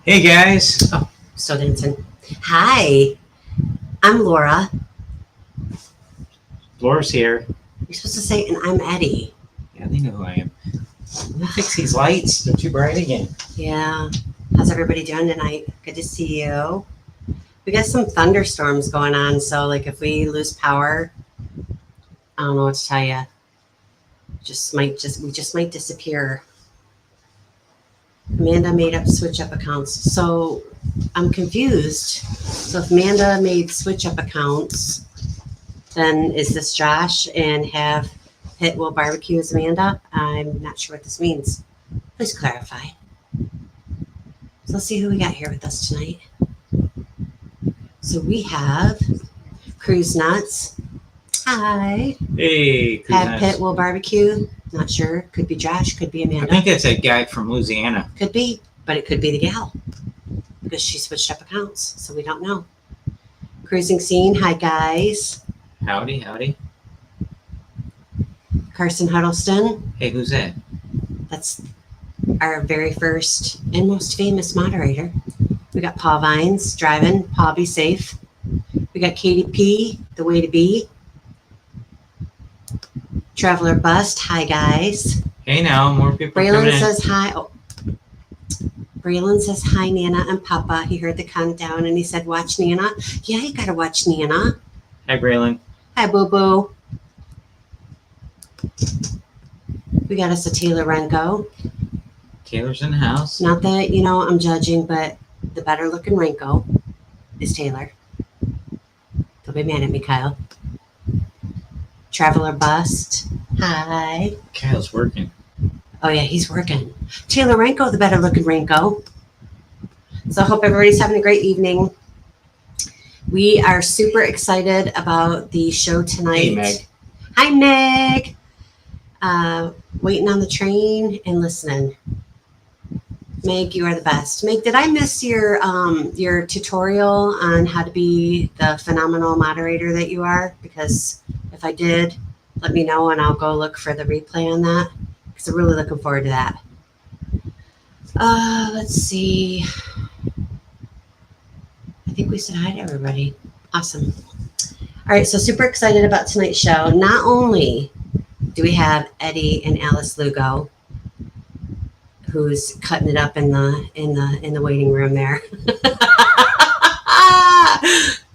Hey guys. Oh, so dancing. Hi, I'm Laura. Laura's here. You're supposed to say, and I'm Eddie. Yeah, they know who I am. Let me fix these lights. They're too bright again. Yeah. How's everybody doing tonight? Good to see you. We got some thunderstorms going on, so like if we lose power, I don't know what to tell you. We just might disappear. Amanda made up switch up accounts, so I'm confused. So if Amanda made switch up accounts, then is this Josh and have Pit will barbecue as Amanda? I'm not sure what this means. Please clarify. So let's see who we got here with us tonight. So we have Cruise Nuts. Hi. Hey, Have Pit will barbecue. Not sure. Could be Josh. Could be I Amanda. think that's that guy from Louisiana. Could be, but it could be the gal because she switched up accounts, so we don't know. Cruising Scene. Hi guys. Howdy, howdy. Carson Huddleston. Hey, who's that? That's our very first and most famous moderator. We got Paul Vines driving. Paul, be safe. We got Katie P, the way to be. Traveler Bust. Hi, guys. Hey, now more people Braylon coming in. says hi. Oh. Braylon says hi, Nana and Papa. He heard the countdown and he said, watch Nana. Yeah, you got to watch Nana. Hi, Braylon. Hi, Boo Boo. We got us a Taylor Renko. Taylor's in the house. Not that, I'm judging, but the better looking Renko is Taylor. Don't be mad at me, Kyle. Traveler Bust. Hi. Kyle's working. Oh, yeah, he's working. Taylor Renko, the better looking Renko. So I hope everybody's having a great evening. We are super excited about the show tonight. Hey, Meg. Hi, Meg. Waiting on the train and listening. Meg, you are the best. Meg, did I miss your tutorial on how to be the phenomenal moderator that you are? Because if I did, let me know and I'll go look for the replay on that. Because I'm really looking forward to that. Let's see. I think we said hi to everybody. Awesome. All right, so super excited about tonight's show. Not only do we have Eddie and Alice Lugo, who's cutting it up in the waiting room there.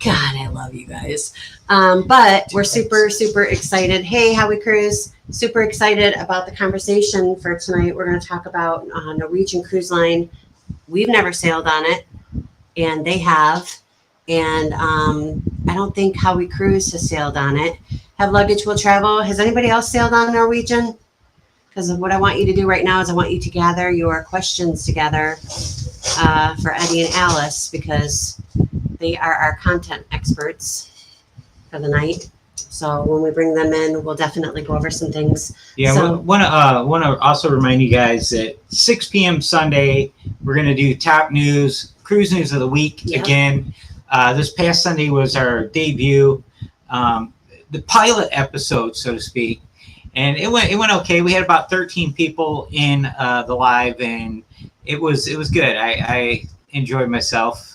God, I love you guys. But we're super excited. Hey, Howie Cruise, super excited about the conversation for tonight. We're going to talk about Norwegian Cruise Line. We've never sailed on it, and they have. And I don't think Howie Cruise has sailed on it. Have Luggage Will Travel. Has anybody else sailed on Norwegian? Because what I want you to do right now is I want you to gather your questions together for Eddie and Alice, because they are our content experts for the night. So when we bring them in, we'll definitely go over some things. Yeah, so, want to also remind you guys that 6 p.m. Sunday, we're going to do top news, cruise news of the week again. This past Sunday was our debut, the pilot episode, so to speak. And it went okay. We had about 13 people in the live, and it was good. I enjoyed myself.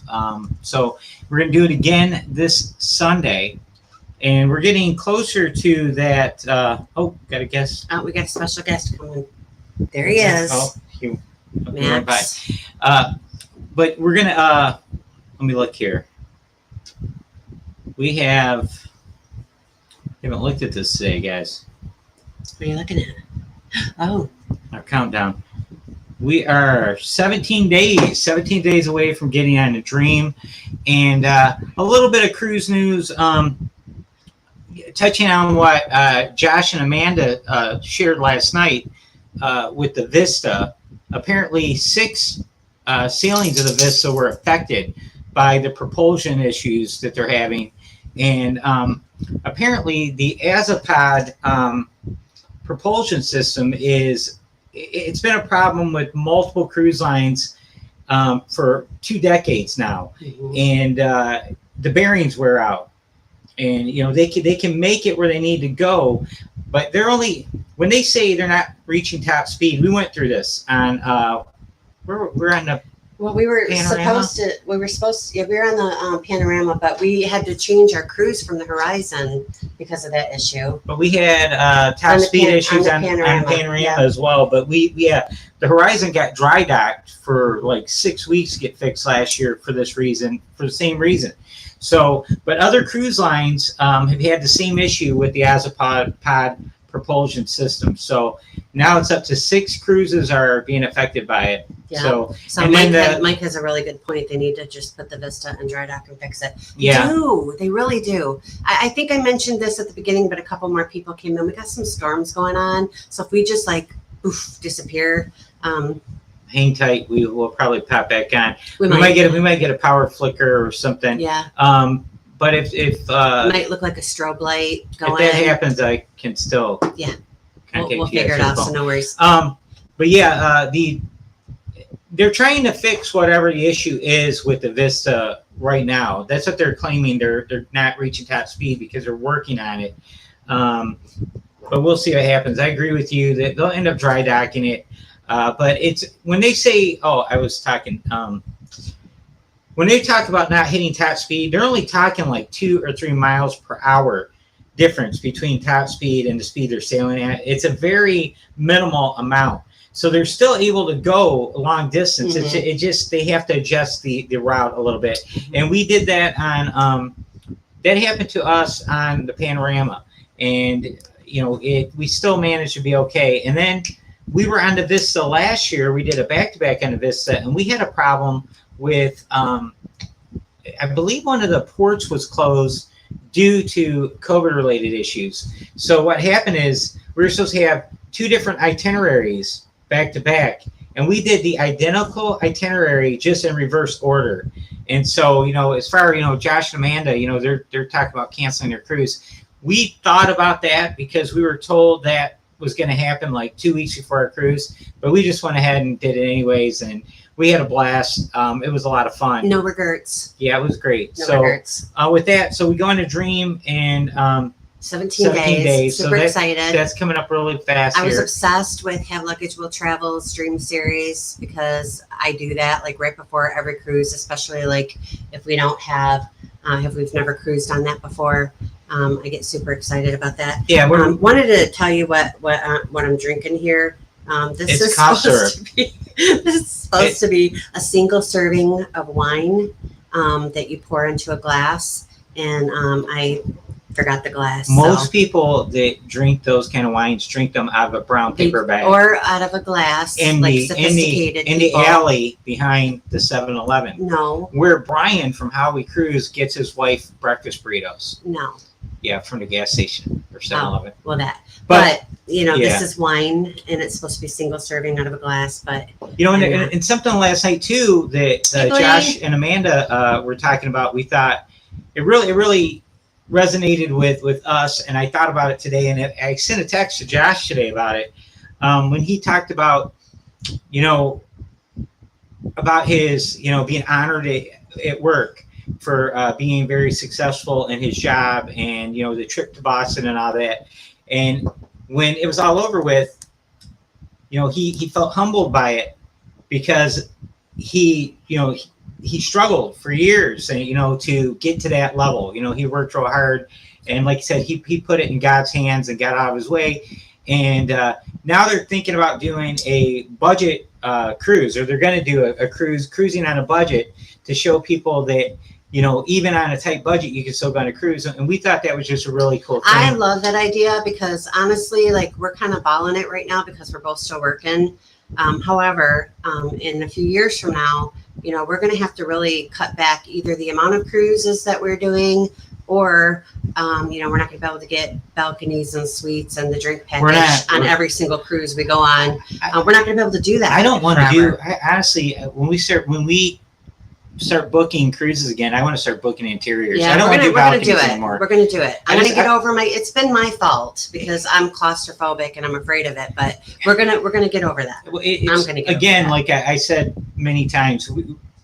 So we're gonna do it again this Sunday, and we're getting closer to that. Got a guest. Oh, we got a special guest coming. There he is. Oh, you. Max. But we're gonna. Let me look here. We haven't looked at this today, guys. What are you looking at? Oh. Our countdown. We are 17 days away from getting on a dream. And a little bit of cruise news, touching on what Josh and Amanda shared last night with the Vista. Apparently 6 sailings of the Vista were affected by the propulsion issues that they're having. And apparently the Azipod propulsion system it's been a problem with multiple cruise lines for 2 decades now. Mm-hmm. And the bearings wear out, and they can make it where they need to go, but they're only, when they say they're not reaching top speed, we went through this on we're on the Well, we were Panorama? supposed to, yeah, we were on the Panorama, but we had to change our cruise from the Horizon because of that issue. But we had top On the speed issues the on Panorama, Panorama yeah. as well. But the Horizon got dry docked for like 6 weeks to get fixed last year for this reason, for the same reason. So, but other cruise lines have had the same issue with the pod propulsion system. So now it's up to 6 cruises are being affected by it. Yeah. So So and Mike has a really good point. They need to just put the Vista in dry dock and fix it. yeah. They really do. I think I mentioned this at the beginning, but a couple more people came in. We got some storms going on. So if we just like disappear, Hang tight. We will probably pop back on. We might might get a power flicker or something. Yeah. But if it might look like a strobe light going. If that happens, I can still We'll figure it out. So no worries. But yeah, they're trying to fix whatever the issue is with the Vista right now. That's what they're claiming. They're not reaching top speed because they're working on it. But we'll see what happens. I agree with you that they'll end up dry docking it. But it's when they say, when they talk about not hitting top speed, they're only talking like 2 or 3 miles per hour difference between top speed and the speed they're sailing at. It's a very minimal amount. So they're still able to go a long distance. Mm-hmm. It just, they have to adjust the route a little bit. And we did that on, that happened to us on the Panorama. And, we still managed to be okay. And then we were on the Vista last year. We did a back-to-back on the Vista, and we had a problem with, I believe one of the ports was closed due to COVID-related issues. So what happened is we were supposed to have 2 different itineraries back-to-back, and we did the identical itinerary just in reverse order. And so, as far as, Josh and Amanda, they're talking about canceling their cruise. We thought about that because we were told that was going to happen like 2 weeks before our cruise, but we just went ahead and did it anyways, and we had a blast. It was a lot of fun. No regrets. Yeah, it was great. No regrets. With that, so we go on a Dream in 17 days. Super excited. That's coming up really fast. I was obsessed with Have Luggage Will Travel's Dream series because I do that like right before every cruise, especially like if we don't have, if we've never cruised on that before. I get super excited about that. Yeah, wanted to tell you what I'm drinking here. This is supposed to be a single serving of wine that you pour into a glass, and I forgot the glass. Most people that drink those kind of wines drink them out of a brown paper bag or out of a glass, in the alley behind the 7-Eleven. No, where Brian from How We Cruise gets his wife breakfast burritos. No. Yeah, from the gas station or 7-Eleven. Well, that. But yeah. This is wine, and it's supposed to be single serving out of a glass. But and something last night too that Josh and Amanda were talking about. We thought it really resonated with us, and I thought about it today. And I sent a text to Josh today about it when he talked about about his being honored at work for being very successful in his job, and the trip to Boston and all that. And when it was all over with, he felt humbled by it because he struggled for years, and to get to that level. He worked real hard, and like I said, he put it in God's hands and got out of his way. And now they're thinking about doing a budget cruise, or they're going to do a cruising on a budget to show people that even on a tight budget, you can still go on a cruise. And we thought that was just a really cool thing. I love that idea because honestly, like we're kind of balling it right now because we're both still working. However, in a few years from now, we're going to have to really cut back either the amount of cruises that we're doing, or we're not going to be able to get balconies and suites and the drink package on every single cruise we go on. We're not going to be able to do that. I don't want to do. Honestly, when we start booking cruises again, I want to start booking interiors. Yeah, I don't want to do balconies anymore. We're going to do it. I'm going to get over it's been my fault because I'm claustrophobic and I'm afraid of it, but we're going to get over that. I'm going to get again, over that. like I said many times,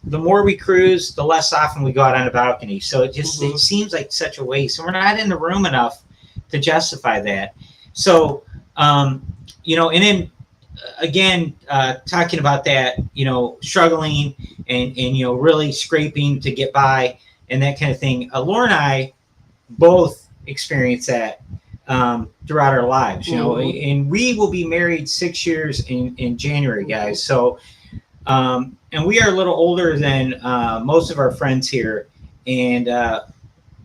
the more we cruise, the less often we go out on a balcony. So it just it seems like such a waste, and we're not in the room enough to justify that. So and then again, talking about that, struggling and really scraping to get by and that kind of thing. Laura and I both experienced that throughout our lives, and we will be married 6 years in January, guys. So, and we are a little older than most of our friends here. And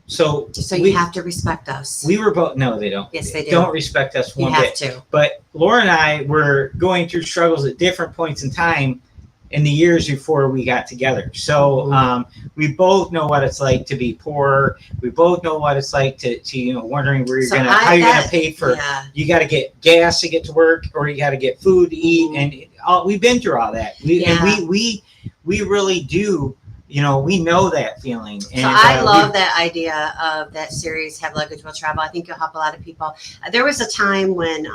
so you have to respect us. We were both, no, they don't. Yes, they do. Don't respect us one bit. You have to. But Laura and I were going through struggles at different points in time in the years before we got together. So we both know what it's like to be poor. We both know what it's like to wondering where you're how you're gonna pay for. Yeah. You got to get gas to get to work, or you got to get food to eat, and we've been through all that. And we really do. We know that feeling. And, so I love that idea of that series, Have Luggage Will Travel. I think you'll help a lot of people. There was a time when,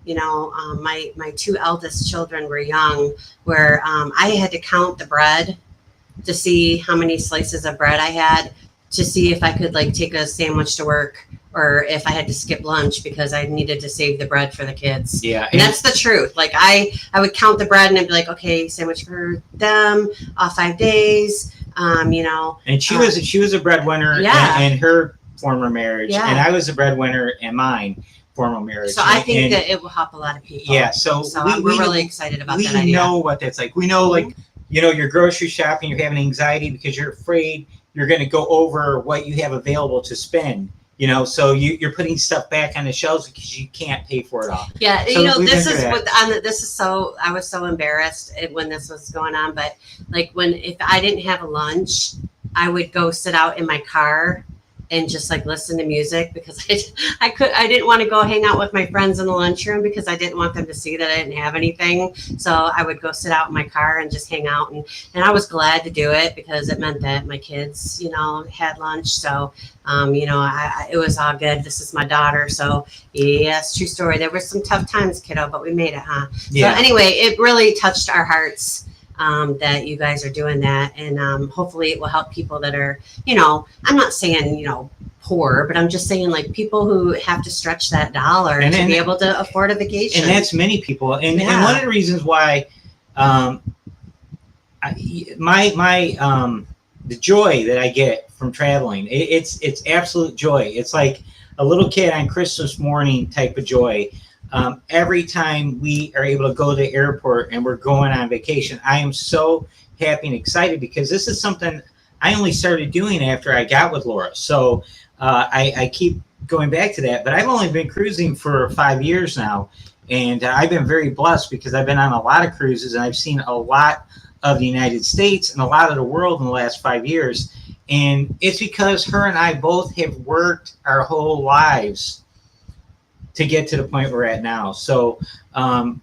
my two eldest children were young, where I had to count the bread to see how many slices of bread I had, to see if I could take a sandwich to work, or if I had to skip lunch because I needed to save the bread for the kids. Yeah. And that's the truth. I would count the bread and I'd be like, okay, sandwich for them, 5 days, And she was a breadwinner in her former marriage. Yeah. And I was a breadwinner in mine former marriage. So I think that it will help a lot of people. Yeah. So we're really excited about that idea. We know what that's like. We know, you're grocery shopping, you're having anxiety because you're afraid you're going to go over what you have available to spend. So you're putting stuff back on the shelves because you can't pay for it all. Yeah, I was so embarrassed when this was going on. But if I didn't have a lunch, I would go sit out in my car and just listen to music, because I didn't want to go hang out with my friends in the lunchroom because I didn't want them to see that I didn't have anything. So I would go sit out in my car and just hang out, and I was glad to do it because it meant that my kids, had lunch. So it was all good. This is my daughter. So yes, true story. There were some tough times, kiddo, but we made it, huh? Yeah. So anyway, it really touched our hearts. That you guys are doing that, and hopefully it will help people that are, I'm not saying, poor, but I'm just saying people who have to stretch that dollar to be able to afford a vacation. And that's many people. And one of the reasons why the joy that I get from traveling, it's absolute joy. It's like a little kid on Christmas morning type of joy. Every time we are able to go to the airport and we're going on vacation, I am so happy and excited, because this is something I only started doing after I got with Laura. So I keep going back to that, but I've only been cruising for 5 years now. And I've been very blessed because I've been on a lot of cruises, and I've seen a lot of the United States and a lot of the world in the last 5 years. And it's because her and I both have worked our whole lives to get to the point we're at now. So, and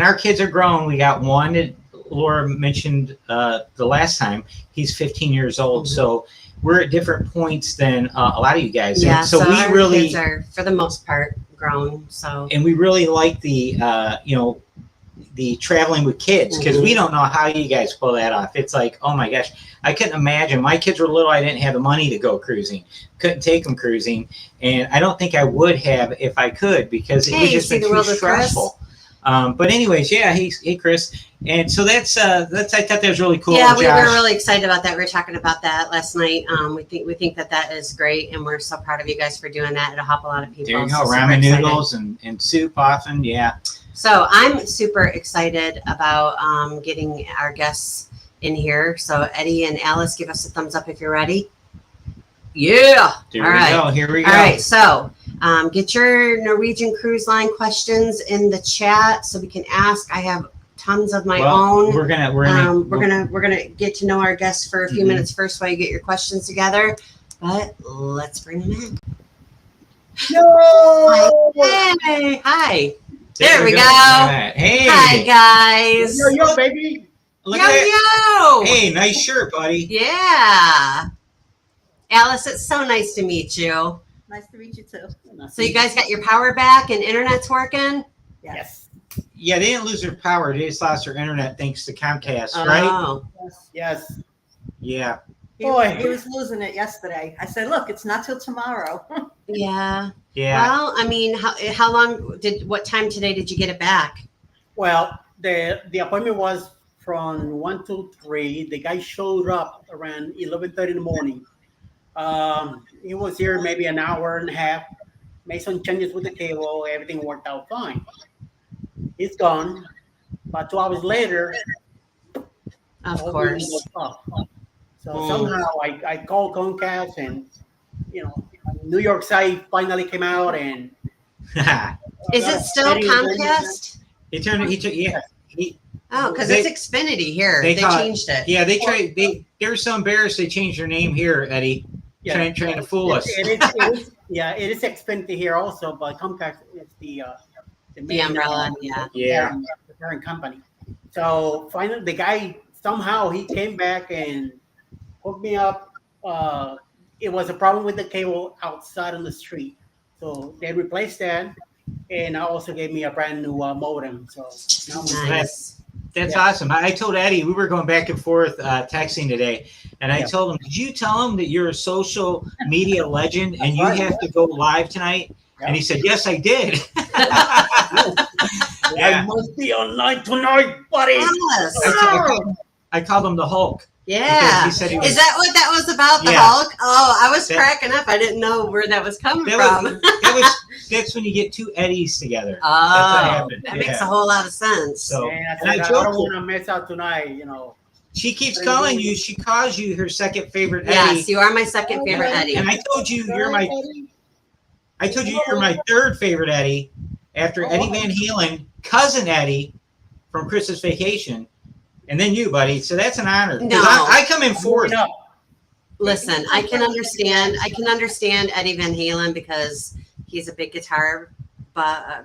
our kids are grown. We got one that Laura mentioned the last time. He's 15 years old. Mm-hmm. So we're at different points than a lot of you guys. Yeah, and so we our really kids are, for the most part, grown. So, and we really like the traveling with kids, because we don't know how you guys pull that off. It's like, oh my gosh, I couldn't imagine. My kids were little. I didn't have the money to go cruising. Couldn't take them cruising, and I don't think I would have if I could, because it would just been too stressful. But anyways, yeah, hey Chris, and so that's I thought that was really cool. Yeah, we were really excited about that. We were talking about that last night. We think that is great, and we're so proud of you guys for doing that. It'll help a lot of people. There you go, ramen noodles and soup often, yeah. So I'm super excited about getting our guests in here. So Eddie and Alice, give us a thumbs up if you're ready. Yeah. Here we go. All right. So get your Norwegian Cruise Line questions in the chat so we can ask. I have tons of my own. We're gonna get to know our guests for a few minutes first while you get your questions together. But let's bring them in. No. Hey. Hi. There we go. Right. Hey. Hi, guys. Yo, baby. Look at that. Hey, nice shirt, buddy. Yeah. Alice, it's so nice to meet you. Nice to meet you, too. So you guys got your power back and internet's working? Yes. Yeah, they didn't lose their power. They just lost their internet thanks to Comcast, right? Yes. Yeah. He was losing it yesterday. I said, look, it's not till tomorrow. Yeah. Yeah. Well, I mean, how long what time today did you get it back? Well, the appointment was from 1 to 3. The guy showed up around 11:30 in the morning. He was here maybe an hour and a half. Made some changes with the cable. Everything worked out fine. He's gone. About 2 hours later, Of all the course. was off. So Mm. somehow I called Comcast, and you know, New York side finally came out, and Is it still Comcast? Yeah. He, Oh, because They- it's Xfinity here. they They call it- changed it. yeah, they're so embarrassed they changed their name here, Eddie. Yeah. Trying to fool us. It is Xfinity here also, but Comcast is the The umbrella, yeah. Yeah. the parent company. So finally, the guy somehow he came back and hooked me up. It was a problem with the cable outside on the street, so they replaced that, and also gave me a brand new modem. So now Nice. That's Yeah. awesome. I told Eddie, we were going back and forth texting today, and I Yeah. told him, "Did you tell him that you're a social media legend and you Right. have to go live tonight?" Yeah. And he said, "Yes, I did." I Yeah. must be online tonight, buddy. Yes. I called him the Hulk. Yeah. Because he said he was- Is that what that was about, the Yeah. Hulk? Oh, I was That- cracking up. I didn't know where that was coming That from. that's when you get two Eddies together. Oh, happened. that makes Yeah. a whole lot of sense. So And I and said, I I joked don't with- want to miss out tonight. she keeps calling you. She calls you her second favorite yes, Eddie. you are my second favorite Eddie. And I told you you're my third favorite Eddie after Eddie Van Halen, cousin Eddie from Christmas Vacation, and then you, buddy. So that's an honor. 'Cause No. I come in fourth. Moving up. Listen, I can understand Eddie Van Halen because he's a big guitar,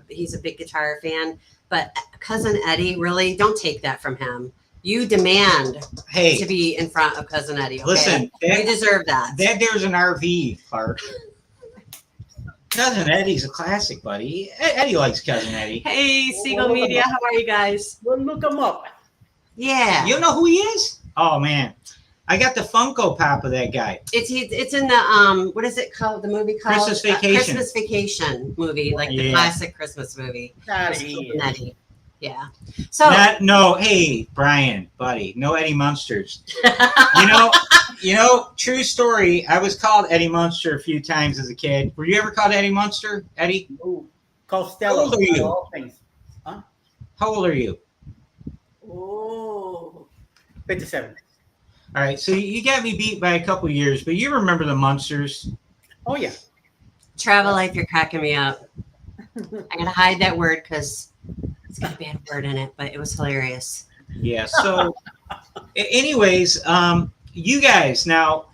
he's a big guitar fan. But cousin Eddie, really, don't take that from him. You demand to Hey, be in front of cousin Eddie. Okay? listen, you deserve that. there's an RV part. Cousin Eddie's a classic, buddy. Eddie likes cousin Eddie. Hey, Seagull Media, how are you guys? Well, look him up. Yeah, You know who he is? Oh man, I got the Funko Pop of that guy. it's in the what is it called? The movie called Christmas Vacation. Christmas Vacation movie, like the Yeah. classic Christmas movie. That With he Cousin is. Eddie. Yeah. So Hey, Brian, buddy, no Eddie Munsters. You know, true story. I was called Eddie Munster a few times as a kid. Were you ever called Eddie Munster, Eddie? Ooh, Costello. How old are you? All things. How old are you? Oh, 57. All right, so you got me beat by a couple years, but you remember the Munsters. Oh, yeah. Travel Life, you're cracking me up. I gotta hide that word because it's got a bad word in it, but it was hilarious. Yeah, so anyways, you guys, now,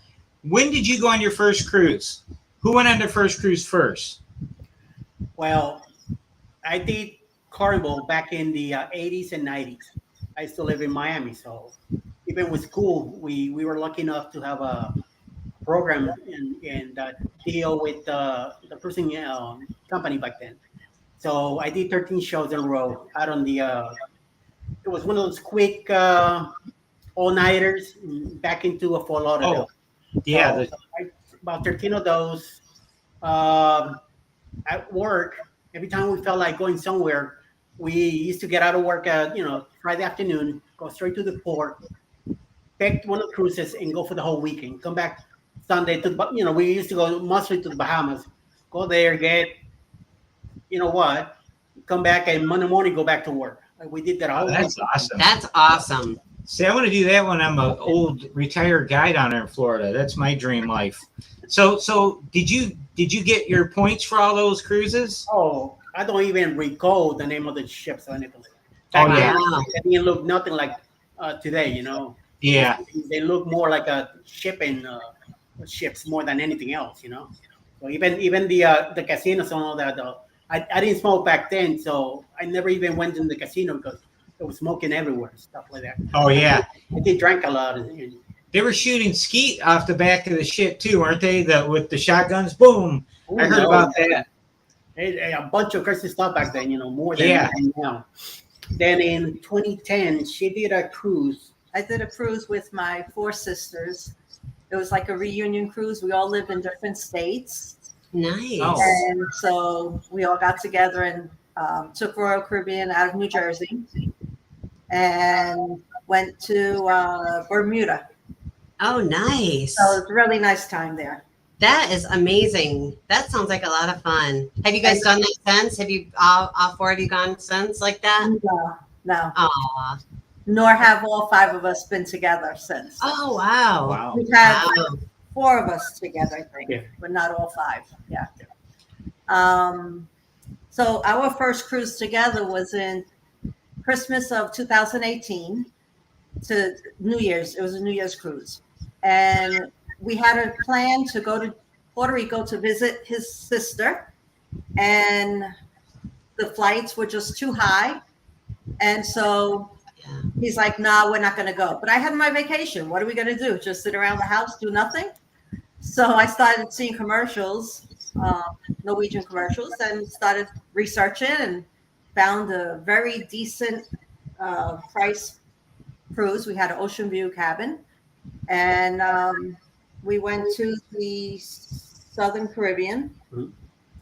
when did you go on your first cruise? Who went on their first cruise first? Well, I did Carnival back in the 80s and 90s. I used to live in Miami, so even with school, we were lucky enough to have a program and deal with the cruising company back then. So I did 13 shows in a row out on the. It was one of those quick all-nighters back into a Fort Lauderdale. Yeah, So, about 13 of those. At work, every time we felt like going somewhere, we used to get out of work at Friday afternoon, go straight to the port, pick one of the cruises, and go for the whole weekend. Come back Sunday to we used to go mostly to the Bahamas, go there, get come back, and Monday morning go back to work. We did that all. that's awesome. That's awesome. See, I want to do that when I'm an old retired guy down there in Florida. That's my dream life. So did you get your points for all those cruises? Oh, I don't even recall the name of the ships or anything. Oh, Back yeah. then, Wow. They didn't look nothing like today. Yeah. They look more like a shipping ships more than anything else. So even the casinos and all that. I didn't smoke back then, so I never even went in the casino because there was smoking everywhere, stuff like that. Oh yeah. I did drank a lot. And They were shooting skeet off the back of the ship too, weren't they? With the shotguns. Boom. I heard about that. A bunch of crazy stuff back then. More than Yeah. now. Then in 2010, she did a cruise. I did a cruise with my 4 sisters. It was like a reunion cruise. We all lived in different states. Nice. Oh. And so we all got together and took Royal Caribbean out of New Jersey and went to Bermuda. Oh, nice. So it's a really nice time there. That is amazing. That sounds like a lot of fun. Have you guys done that since? Have you all four of you gone since like that? No. Aw. Nor have all five of us been together since. Oh, wow. Wow. We've had Wow. four of us together, I think, Yeah. but not all five. Yeah. So our first cruise together was in Christmas of 2018 to New Year's. It was a New Year's cruise. And we had a plan to go to Puerto Rico to visit his sister. And the flights were just too high. And so Yeah. he's like, nah, we're not going to go. But I had my vacation. What are we going to do? Just sit around the house, do nothing? So I started seeing commercials, Norwegian commercials, and started researching and found a very decent price cruise. We had an ocean view cabin. And we went to the Southern Caribbean.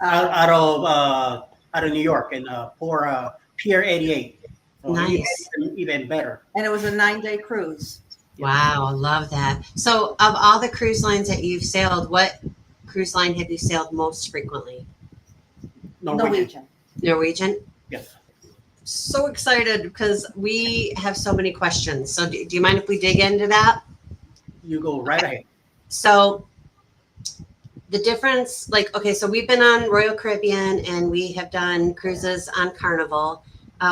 Out of New York and for Pier 88. So Nice. Even better. And it was a 9-day cruise. Wow, I love that. So, of all the cruise lines that you've sailed, what cruise line have you sailed most frequently? Norwegian. Norwegian? Yes. So excited because we have so many questions. So, do you mind if we dig into that? You go right ahead. So, the difference, like, okay, so we've been on Royal Caribbean and we have done cruises on Carnival.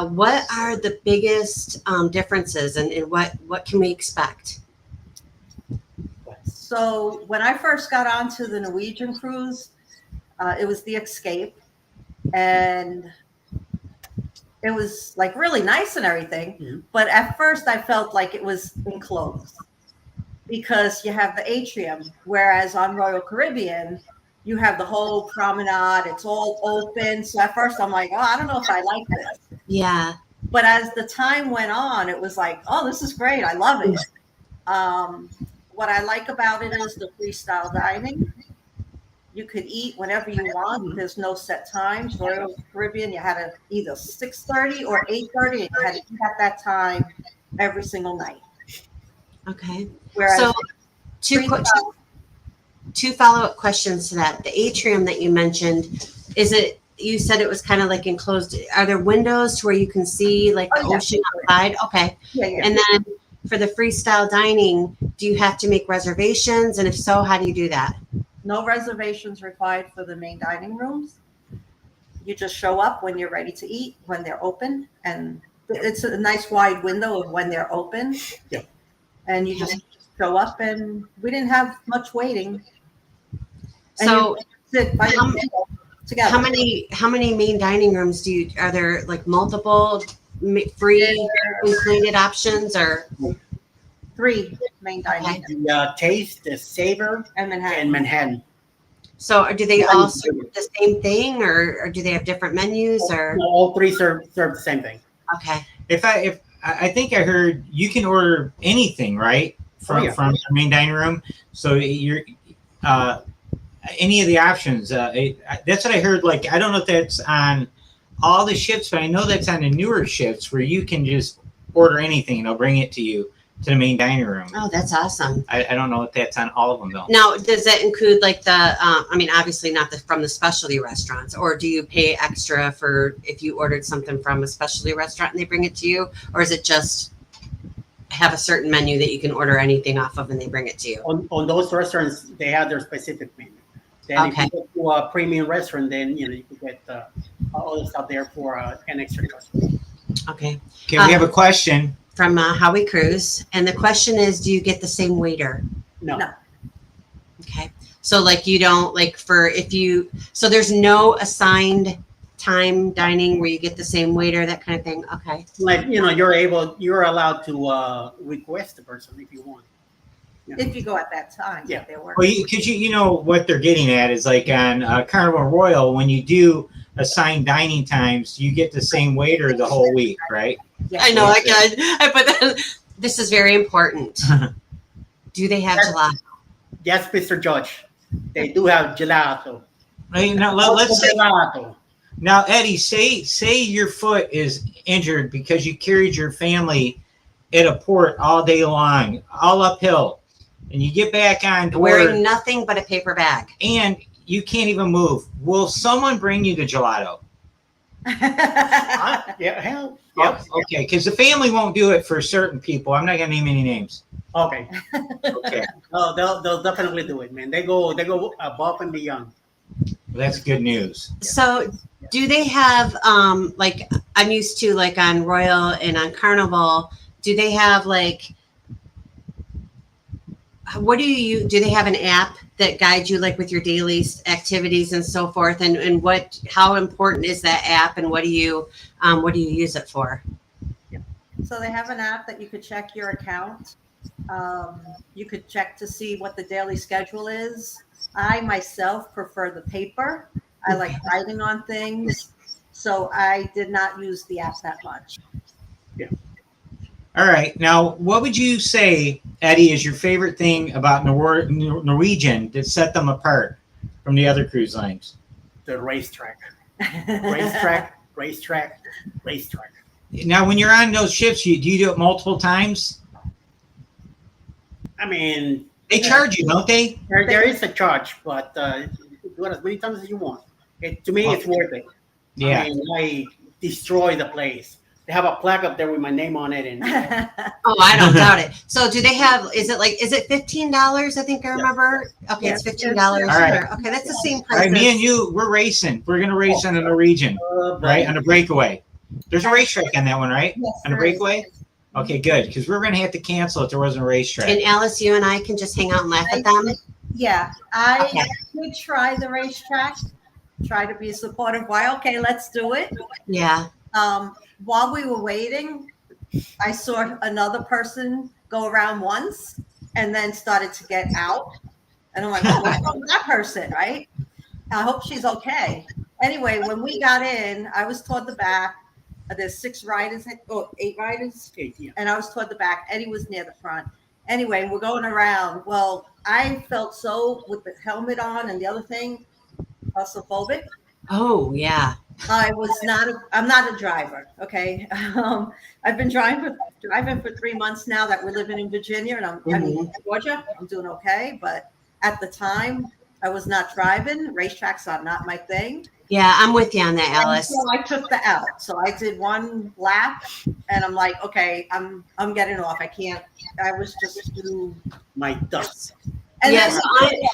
What are the biggest differences and what can we expect? So when I first got onto the Norwegian cruise, it was the Escape, and it was like really nice and everything. Mm-hmm. But at first I felt like it was enclosed because you have the atrium, whereas on Royal Caribbean, you have the whole promenade. It's all open. So at first I'm like, oh, I don't know if I like this. Yeah. But as the time went on, it was like, oh, this is great. I love it. What I like about it is the freestyle dining. You could eat whenever you want. There's no set times. Royal Caribbean, you had to either 6:30 or 8:30, and you had to eat at that time every single night. Okay. Whereas So, two follow-up questions to that. The atrium that you mentioned, you said it was kind of like enclosed. Are there windows to where you can see like the ocean outside? Okay. yeah. And then for the freestyle dining, do you have to make reservations? And if so, how do you do that? No reservations required for the main dining rooms. You just show up when you're ready to eat, when they're open, and it's a nice wide window of when they're open. Yeah. And you just show up, and we didn't have much waiting. And So you sit by how- yourself together. how many main dining rooms are there, like multiple free included options, or 3 main dining rooms The Taste, the Savor, and Manhattan. and Manhattan. so do they all serve the same thing, or do they have different menus, or No, all 3 serve the same thing. okay? If I think I heard you can order anything, right? From the main dining room. So you're any of the options. That's what I heard. Like, I don't know if that's on all the ships, but I know that's on the newer ships where you can just order anything and they'll bring it to you to the main dining room. Oh, that's awesome. I don't know if that's on all of them though. Now, does that include like the? I mean, obviously not from the specialty restaurants, or do you pay extra for if you ordered something from a specialty restaurant and they bring it to you, or is it just have a certain menu that you can order anything off of and they bring it to you? On those restaurants, they have their specific menu. Then Okay. if you go to a premium restaurant, then you can get all the stuff there for an extra cost. Okay. Okay, we have a question. From Howie Cruz, and the question is, do you get the same waiter? No. No. Okay. So like you don't like so there's no assigned time dining where you get the same waiter, that kind of thing. Okay. Like, you're allowed to request the person if you want. If you go at that time. Yeah. They were. Well, because you know what they're getting at is like on Carnival Royal, when you do assigned dining times, you get the same waiter the whole week, right? Yeah. I know. I but this is very important. Do they have gelato? Yes, Mr. Judge. They do have gelato. Right, now, let's say gelato. Now, Eddie, say your foot is injured because you carried your family at a port all day long, all uphill, and you get back on board, Wearing nothing but a paper bag. and you can't even move. Will someone bring you the gelato? Yeah, hell, yep. Okay, because the family won't do it for certain people. I'm not gonna name any names. Okay. Okay, Oh, they'll definitely do it, man. They go above and beyond. well, that's good news. So do they have like I'm used to like on Royal and on Carnival, do they have like what do they have an app that guides you like with your daily activities and so forth, and what how important is that app, and what do you use it for? So they have an app that you could check your account. You could check to see what the daily schedule is. I myself prefer the paper. I like writing on things. So I did not use the app that much. All right, now what would you say, Eddie, is your favorite thing about Norwegian that set them apart from the other cruise lines? The racetrack. Racetrack. Now, when you're on those ships, do you do it multiple times? I mean, They charge you, don't they? there is a charge, but do it as many times as you want. To me, it's worth it. Yeah. I mean, I destroy the place. They have a plaque up there with my name on it, and Oh, I don't doubt it. So do they have, is it $15? I think I remember. Okay, Yeah. it's $15. All right. Okay, that's the same All price. right, me as- and you, we're racing. We're going to race on a Norwegian, right? On a breakaway. There's a racetrack on that one, right? Yes, On a there is. breakaway? Okay, good. Because we're going to have to cancel if there wasn't a racetrack. And Alice, you and I can just hang out and laugh at them. Yeah, I Okay. would try the racetrack, try to be supportive. Why? Okay, let's do it. Yeah. While we were waiting, I saw another person go around once and then started to get out. And I'm like, oh, what's wrong with that person, right? I hope she's okay. Anyway, when we got in, I was toward the back. There's 8 riders, yeah. and I was toward the back. Eddie was near the front. Anyway, we're going around. Well, I felt so, with the helmet on and the other thing, claustrophobic. Oh, yeah. I'm not a driver. Okay. I've been driving for 3 months now that we're living in Virginia, and I'm in Georgia. I'm doing okay. But at the time, I was not driving. Racetracks are not my thing. Yeah, I'm with you on that, And Alice. so I took the out. So I did one lap, and I'm like, okay, I'm getting off. I can't. I was just too. My dust. And Yeah, then so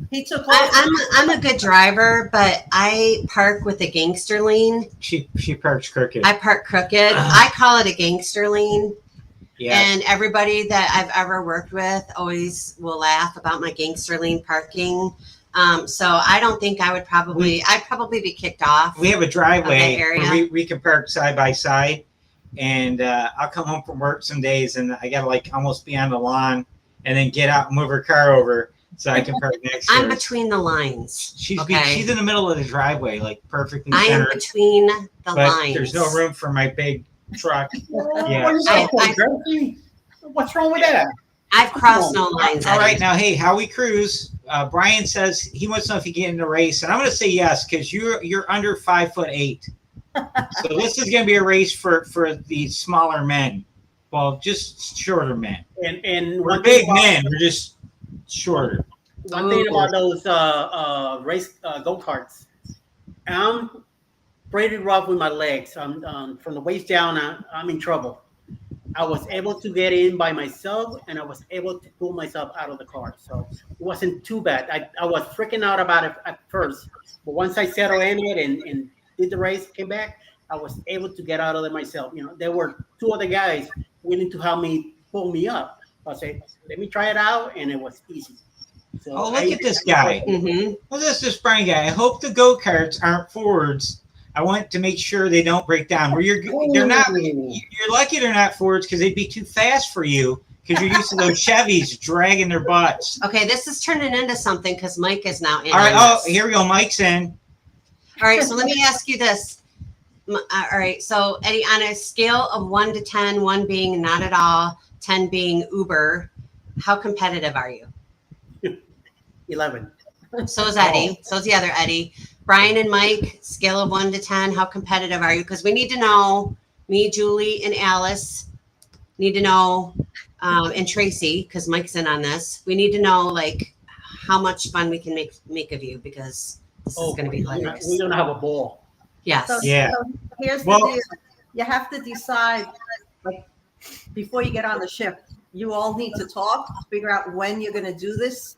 he took. I'm a good driver, but I park with a gangster lane. She parks crooked. I park crooked. I call it a gangster lane. Yeah. And everybody that I've ever worked with always will laugh about my gangster lane parking. So I don't think I'd probably be kicked off. We have a driveway Okay, area. where we can park side by side, and I'll come home from work some days, and I gotta like almost be on the lawn, and then get out and move her car over so I can park next to I'm her. between the lines. She's okay. she's in the middle of the driveway, like perfectly I am centered. between the But lines. there's no room for my big truck. Yeah. What is that, Jersey? What's wrong with that? I've crossed no lines. All right, Eddie. now, hey, how we cruise? Brian says he wants to know if you get in the race, and I'm going to say yes because you're under 5'8". So this is going to be a race for the smaller men. Well, just shorter men. And We're one big thing about, men. We're just shorter. One thing about those race go-karts, I'm pretty rough with my legs. I'm from the waist down. I'm in trouble. I was able to get in by myself, and I was able to pull myself out of the car. So it wasn't too bad. I was freaking out about it at first, but once I settled in it and did the race, came back, I was able to get out of it myself. You know, there were 2 other guys willing to help me pull me up. I said, let me try it out, and it was easy. So Oh, look at this guy. Mm-hmm. Well, this Brian guy. I hope the go-karts aren't Fords. I want to make sure they don't break down. Where they're not. You're lucky they're not Fords because they'd be too fast for you because you're used to those Chevys dragging their butts. Okay, this is turning into something because Mike is now in. All right. on Oh, this. here we go. Mike's in. All right, so let me ask you this. All right, so Eddie, on a scale of 1 to 10, 1 being not at all, 10 being uber, how competitive are you? 11. So is Eddie. So is the other Eddie. Brian and Mike, scale of 1 to 10, how competitive are you? Because we need to know, me, Julie, and Alice need to know, and Tracy, because Mike's in on this. We need to know like how much fun we can make of you, because this is going to be hilarious. We're gonna have a ball. Yes. So, Yeah. so here's Well- the deal. You have to decide, like, before you get on the ship, you all need to talk, figure out when you're going to do this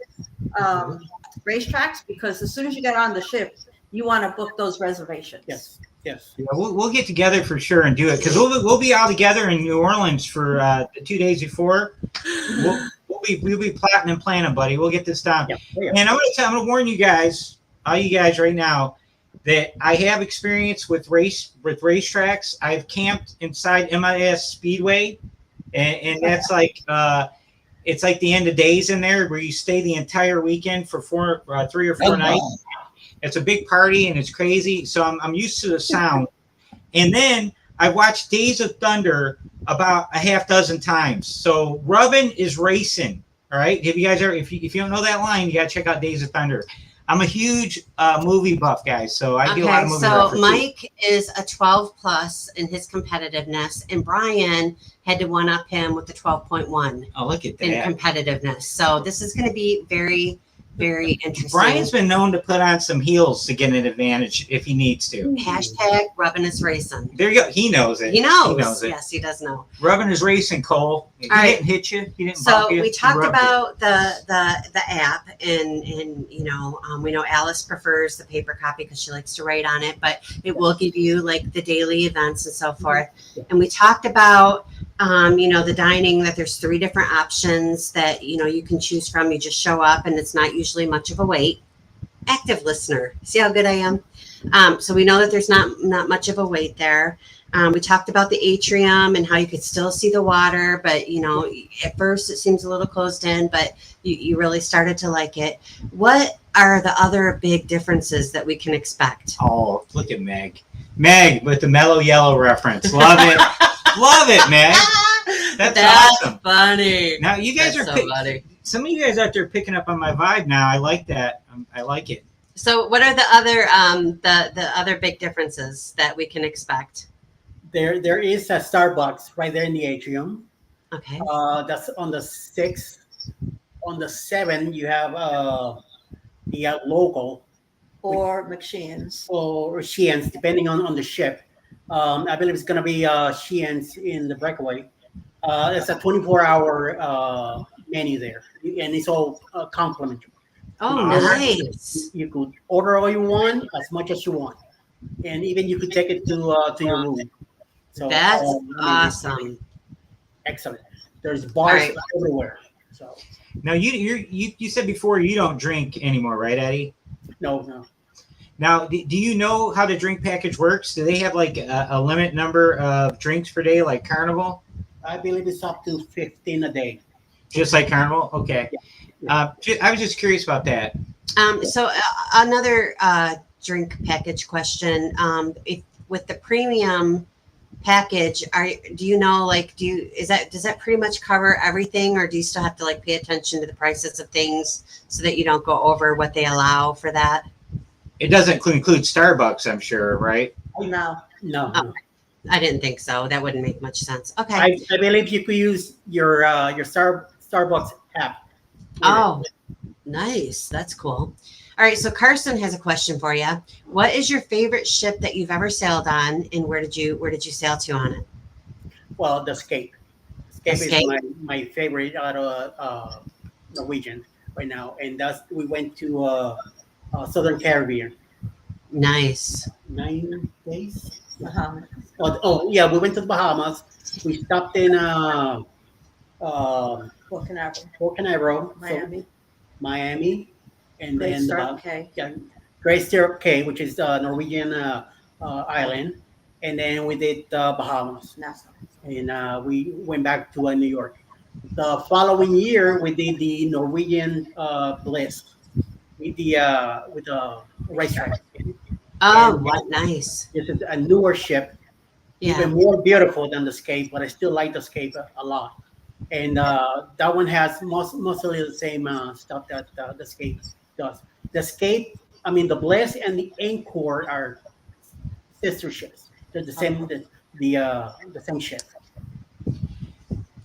racetracks, because as soon as you get on the ship, you want to book those reservations. Yes. Yes. Yeah, we'll get together for sure and do it, because we'll be all together in New Orleans for the 2 days before. We'll be plotting and planning, buddy. We'll get this done. Yeah. Yeah. And I'm gonna warn you guys, all you guys right now, that I have experience with racetracks. I've camped inside MIS Speedway, and that's like it's like the end of days in there where you stay the entire weekend for 3 or 4 nights. It's a big party and it's crazy. So I'm used to the sound. And then I watched Days of Thunder about a half dozen times. So rubbing is racing. All right. Have you guys ever, if you don't know that line, you got to check out Days of Thunder. I'm a huge movie buff, guys. So I do a lot of movie so references. Mike is a 12 plus in his competitiveness, and Brian had to one up him with the 12.1 Oh, look at in that. competitiveness. So this is going to be very, very interesting. Brian's been known to put on some heels to get an advantage if he needs to. Hashtag rubbing is racing. There you go. He knows it. He knows. He knows it. Yes, he does know. Rubbing is racing, Cole. He All right. didn't hit you. He didn't So bump you. we He talked rubbed about the app, and you know, we know Alice prefers the paper copy because she likes to write on it, but it will give you like the daily events and so forth. And we talked about you know, the dining, that there's 3 different options that, you know, you can choose from. You just show up and it's not usually much of a wait. Active listener. See how good I am? So we know that there's not much of a wait there. We talked about the atrium and how you could still see the water, but you know, at first it seems a little closed in, but you really started to like it. What are the other big differences that we can expect? Oh, look at Meg. Meg with the mellow yellow reference. Love it. Love it, Meg. That's awesome. Funny. Now you guys That's are so funny. some of you guys out there picking up on my vibe now. I like that. I like it. So what are the other big differences that we can expect? There is a Starbucks right there in the atrium. Okay. That's on the 6th. On the 7th, you have the local Or McSheehan's. or Sheehan's, depending on the ship. I believe it's going to be Sheehan's in the breakaway. It's a 24-hour menu there, and it's all complimentary. Oh, nice. You could order all you want, as much as you want, and even you could take it to your room. So That's I mean, awesome. Excellent. There's bars All right. everywhere. So Now you said before you don't drink anymore, right, Eddie? no. Now, do you know how the drink package works? Do they have like a limit number of drinks per day, like Carnival? I believe it's up to 15 a day. Just like Carnival? Okay. I was just curious about that. So another drink package question. If with the premium package, do you know, like, does that pretty much cover everything, or do you still have to like pay attention to the prices of things so that you don't go over what they allow for that? It doesn't include Starbucks, I'm sure, right? No. No. Oh. I didn't think so. That wouldn't make much sense. Okay. I believe you could use your Starbucks app. Oh, nice. That's cool. All right. So Carson has a question for you. What is your favorite ship that you've ever sailed on, and where did you sail to on it? Well, the Escape. Escape Escape. is my favorite out of Norwegian right now, and we went to Southern Caribbean. Nice. 9 days. Bahamas. Oh yeah, we went to the Bahamas. We stopped in Port Canaveral. Port Canaveral, Miami. Miami, and Great then Star. Okay. Great Stirrup Cay, which is Norwegian island, and then we did Bahamas, Nassau. and we went back to New York. The following year, we did the Norwegian Bliss with the racetrack. Oh, And- what nice. This is a newer ship, Yeah. even more beautiful than the Escape, but I still like the Escape a lot. And that one has mostly the same stuff that the Escape does. The Escape I mean, the Bliss and the Encore are sister ships. They're the same, the same ship.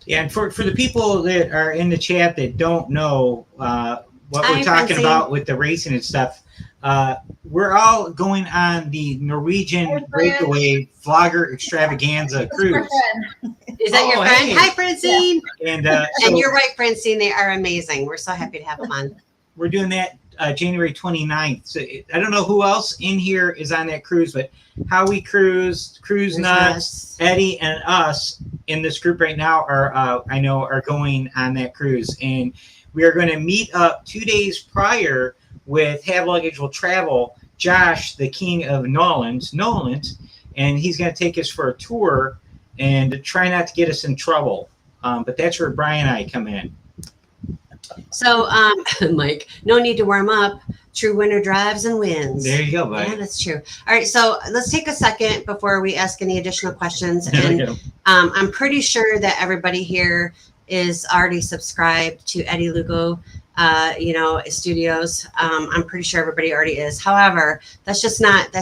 Yeah, and for the people that are in the chat that don't know what we're Hi, talking Francine. about with the racing and stuff, we're all going on the Norwegian Breakaway Vlogger Extravaganza cruise. Is that your Oh, friend? hey. Hi, Francine. And And so you're right, Francine. They are amazing. We're so happy to have them on. we're doing that January 29th. So I don't know who else in here is on that cruise, but Howie Cruise, Cruise Nuts, Eddie, and us in this group right now are I know are going on that cruise, and we are going to meet up 2 days prior with Have Luggage Will Travel, Josh, the king of Noland, and he's going to take us for a tour and try not to get us in trouble. But that's where Brian and I come in. So, Mike, no need to warm up. True winner drives and wins. There you go, buddy. Yeah, that's true. All right, so let's take a second before we ask any additional questions. And I'm pretty sure that everybody here is already subscribed to Eddie Lugo, Studios. I'm pretty sure everybody already is. However, that's just not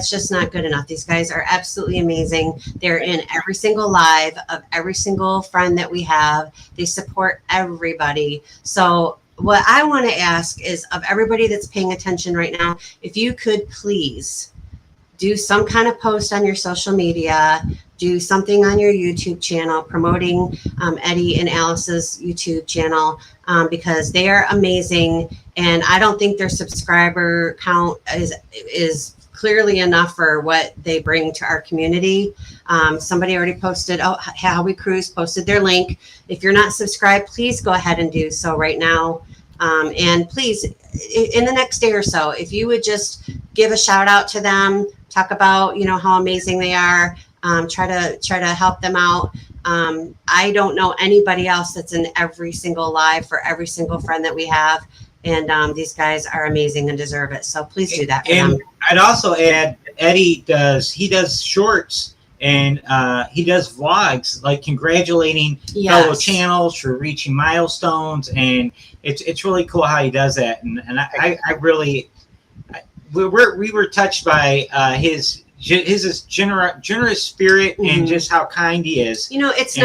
good enough. These guys are absolutely amazing. They're in every single live of every single friend that we have. They support everybody. So what I want to ask is, of everybody that's paying attention right now, if you could please do some kind of post on your social media, do something on your YouTube channel promoting Eddie and Alice's YouTube channel, because they are amazing. And I don't think their subscriber count is clearly enough for what they bring to our community. Somebody already posted, How We Cruise posted their link. If you're not subscribed, please go ahead and do so right now. And please, in the next day or so, if you would just give a shout out to them, talk about, how amazing they are, try to help them out. I don't know anybody else that's in every single live for every single friend that we have. And these guys are amazing and deserve it. So please do that for them. I'd also add, Eddie does shorts and he does vlogs like congratulating fellow channels for reaching milestones, and it's really cool how he does that. And I really we were touched by his generous spirit and just how kind he is. It's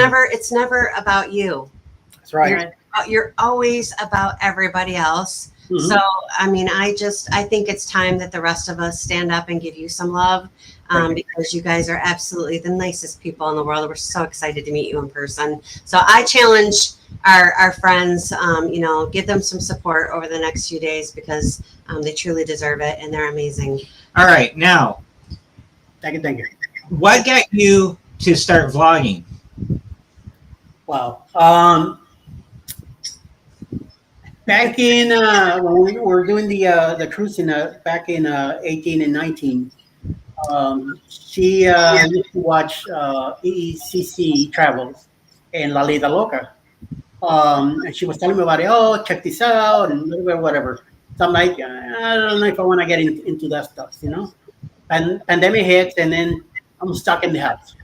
never about you. That's right. You're always about everybody else. Mm-hmm. So, I think it's time that the rest of us stand up and give you some love, because you guys are absolutely the nicest people in the world. We're so excited to meet you in person. So I challenge our friends, give them some support over the next few days, because they truly deserve it and they're amazing. All right. Now, thank you. What got you to start vlogging? Wow. Back in when we were doing the cruising back in 18 and 19, she used to watch EECC Travels and La Lida Loca, and she was telling me about it. Oh, check this out and whatever. So I'm like, I don't know if I want to get into that stuff, And pandemic hits, and then I'm stuck in the house.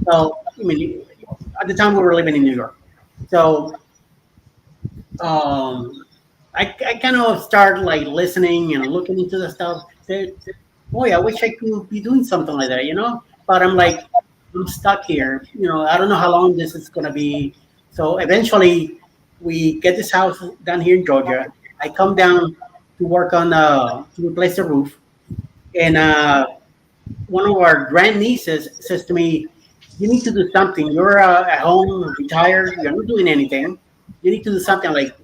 So at the time we were living in New York, so. I kind of start like listening and looking into the stuff. Said, boy, I wish I could be doing something like that, But I'm like, I'm stuck here. I don't know how long this is gonna be. So eventually, we get this house down here in Georgia. I come down to work on to replace the roof, and one of our grandnieces says to me, "You need to do something. You're at home, retired. You're not doing anything. You need to do something." Like,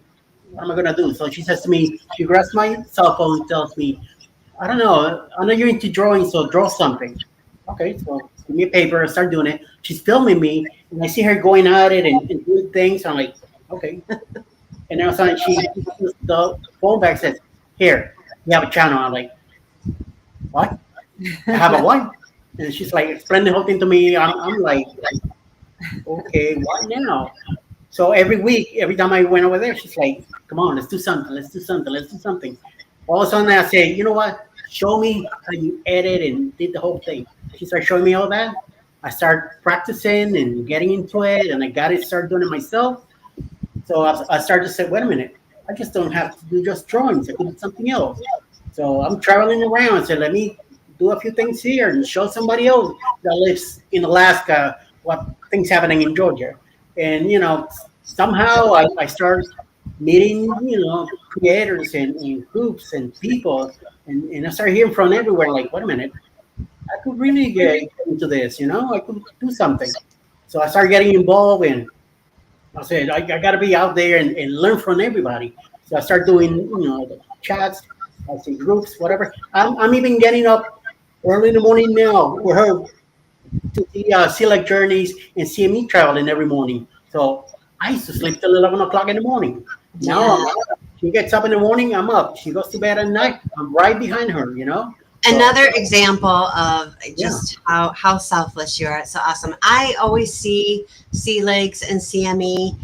what am I gonna do? So she says to me, she grabs my cell phone and tells me, I don't know. I know you're into drawing, so draw something. Okay, so give me a paper. I start doing it. She's filming me, and I see her going at it and doing things. I'm like, okay. And then all of a sudden, she the phone back says, "Here, we have a channel." I'm like, what? I have a what? And she's like, explain the whole thing to me. I'm like, okay, what now? So every week, every time I went over there, she's like, come on, let's do something. All of a sudden I say, you know what? Show me how you edit and did the whole thing. She started showing me all that. I started practicing and getting into it, and I started doing it myself. So I started to say, wait a minute, I just don't have to do just drawings. I can do something else. So I'm traveling around. So let me do a few things here and show somebody else that lives in Alaska what things happening in Georgia. And somehow I start meeting creators and groups and people, and I start hearing from everywhere. Like, wait a minute, I could really get into this. I could do something. So I started getting involved, and I said I got to be out there and learn from everybody. So I start doing the chats, I see groups, whatever. I'm even getting up early in the morning now with her to see Select Journeys and CME traveling every morning. So I used to sleep till 11 o'clock in the morning. Now I'm up. She gets up in the morning, I'm up. She goes to bed at night, I'm right behind her. Another example of just how selfless you are. It's so awesome. I always see Sea Legs and CME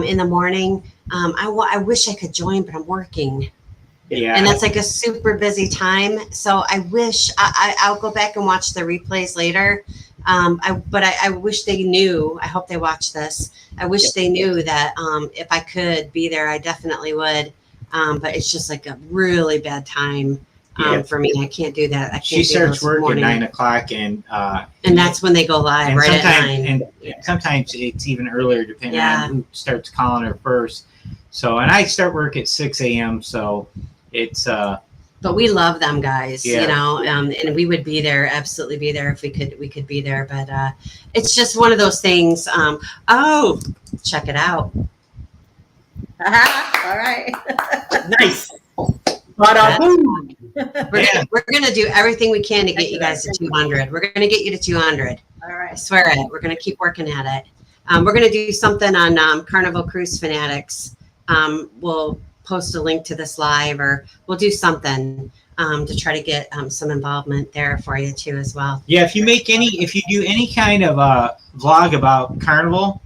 in the morning. I wish I could join, but I'm working. Yeah. And that's like a super busy time. So I wish I'll go back and watch the replays later. But I wish they knew. I hope they watch this. I wish they knew that if I could be there, I definitely would. But it's just like a really bad time for me. I can't do that. I can't. She starts work at 9 o'clock, and that's when they go live, right at 9. And sometimes it's even earlier, depending on who starts calling her first. So, and I start work at 6 a.m. So it's. But we love them, guys. And we would be there, absolutely be there if we could be there. But it's just one of those things. Check it out. All right. Nice. Boom. We're gonna do everything we can to get you guys to 200. We're gonna get you to 200. All right. I swear it. We're gonna keep working at it. We're gonna do something on Carnival Cruise Fanatics. We'll post a link to this live, or we'll do something to try to get some involvement there for you too as well. Yeah, if you do any kind of vlog about Carnival,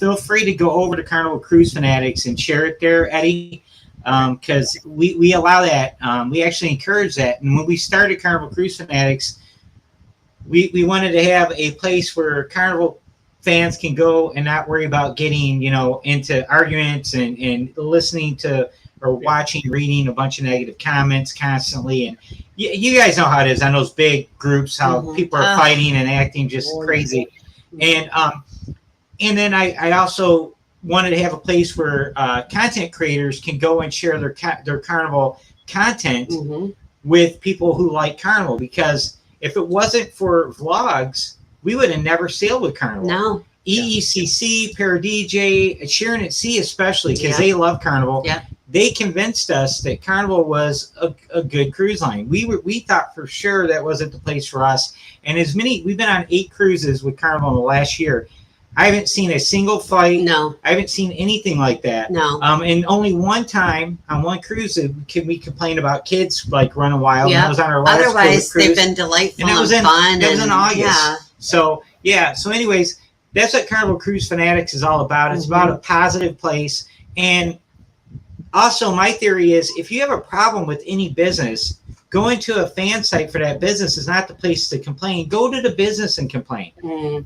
feel free to go over to Carnival Cruise Fanatics and share it there, Eddie, because we allow that. We actually encourage that. And when we started Carnival Cruise Fanatics, we wanted to have a place where Carnival fans can go and not worry about getting, into arguments and listening to or watching, reading a bunch of negative comments constantly. And you guys know how it is on those big groups, how people are fighting and acting just crazy. And then I also wanted to have a place where content creators can go and share their Carnival content with people who like Carnival, because if it wasn't for vlogs, we would have never sailed with Carnival. No. EECC, Paradj, Sharon at Sea especially, because they love Carnival. Yeah. They convinced us that Carnival was a good cruise line. We thought for sure that wasn't the place for us. And we've been on 8 cruises with Carnival in the last year. I haven't seen a single fight. No. I haven't seen anything like that. No. And only one time on one cruise we complained about kids like running wild. Yeah. And that was on our last Otherwise, cruise. they've been delightful And fun. That was in August. Yeah. So anyways, that's what Carnival Cruise Fanatics is all about. It's about a positive place. And also my theory is, if you have a problem with any business, going to a fan site for that business is not the place to complain. Go to the business and complain.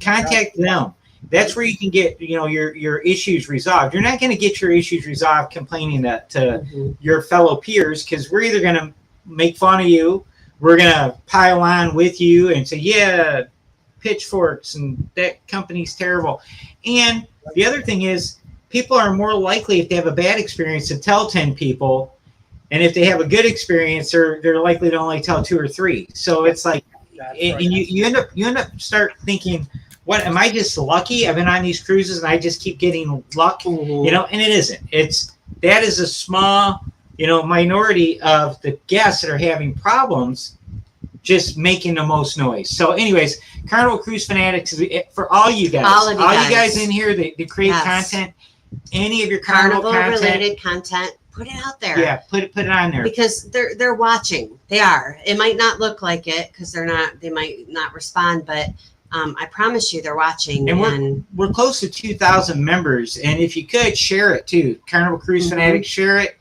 Contact them. That's where you can get, your issues resolved. You're not going to get your issues resolved complaining to your fellow peers, because we're either going to make fun of you, we're going to pile on with you and say, pitchforks and that company's terrible. And the other thing is, people are more likely, if they have a bad experience, to tell 10 people, and if they have a good experience, they're likely to only tell 2 or 3. So it's like, and you end up start thinking, what, am I just lucky? I've been on these cruises and I just keep getting luck, and it isn't. That is a small, minority of the guests that are having problems, just making the most noise. So anyways, Carnival Cruise Fanatics is for all you guys. All you guys in here that create content, any of your Carnival related content, put it out there. Yeah, put it on there. Because they're watching. They are. It might not look like it because they might not respond, but I promise you they're watching. And we're close to 2,000 members. And if you could, share it too. Carnival Cruise Fanatics, share it.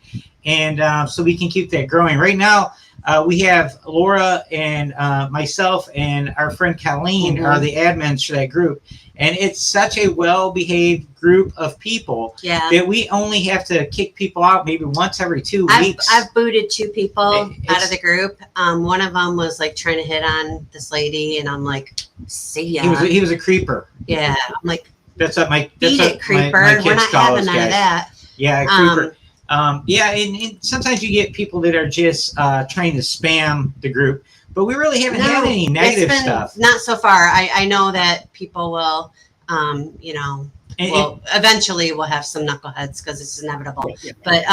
And so we can keep that growing. Right now, we have Laura and myself and our friend Colleen are the admins for that group. And it's such a well-behaved group of people that we only have to kick people out maybe once every 2 weeks. I've booted 2 people out of the group. One of them was like trying to hit on this lady, and I'm like, see ya. He was a creeper. Yeah, I'm like, that's what my creeper. My We're kids not call having us, none of that. Yeah, creeper. Yeah, and sometimes you get people that are just trying to spam the group, but we really haven't had any negative stuff. Not so far. I know that people will, eventually we'll have some knuckleheads because it's inevitable. Yeah. But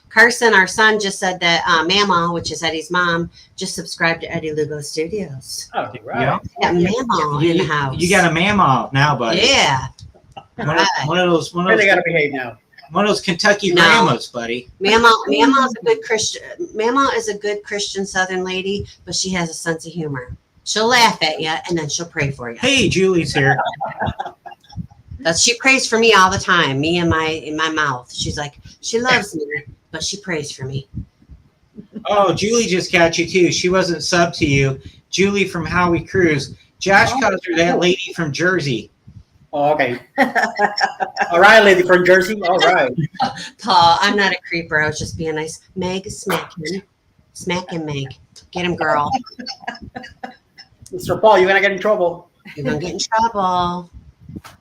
Carson, our son, just said that Mama, which is Eddie's mom, just subscribed to Eddie Lugo Studios. Oh, right. Yeah, Mama in the house. You got a mama now, buddy. Yeah. One of those. They got to behave now. One of those Kentucky grandmas, buddy. Mama is a good Christian. Mama is a good Christian Southern lady, but she has a sense of humor. She'll laugh at you and then she'll pray for you. Hey, Julie's here. She prays for me all the time. Me in my mouth. She's like, she loves me, but she prays for me. Oh, Julie just got you too. She wasn't subbed to you. Julie from Howie Cruise. Josh calls her that lady from Jersey. Oh, okay. All right, lady from Jersey. All right. Paul, I'm not a creeper. I was just being nice. Meg, smack him. Smack him, Meg. Get him, girl. Mr. Paul, you're going to get in trouble. You're going to get in trouble.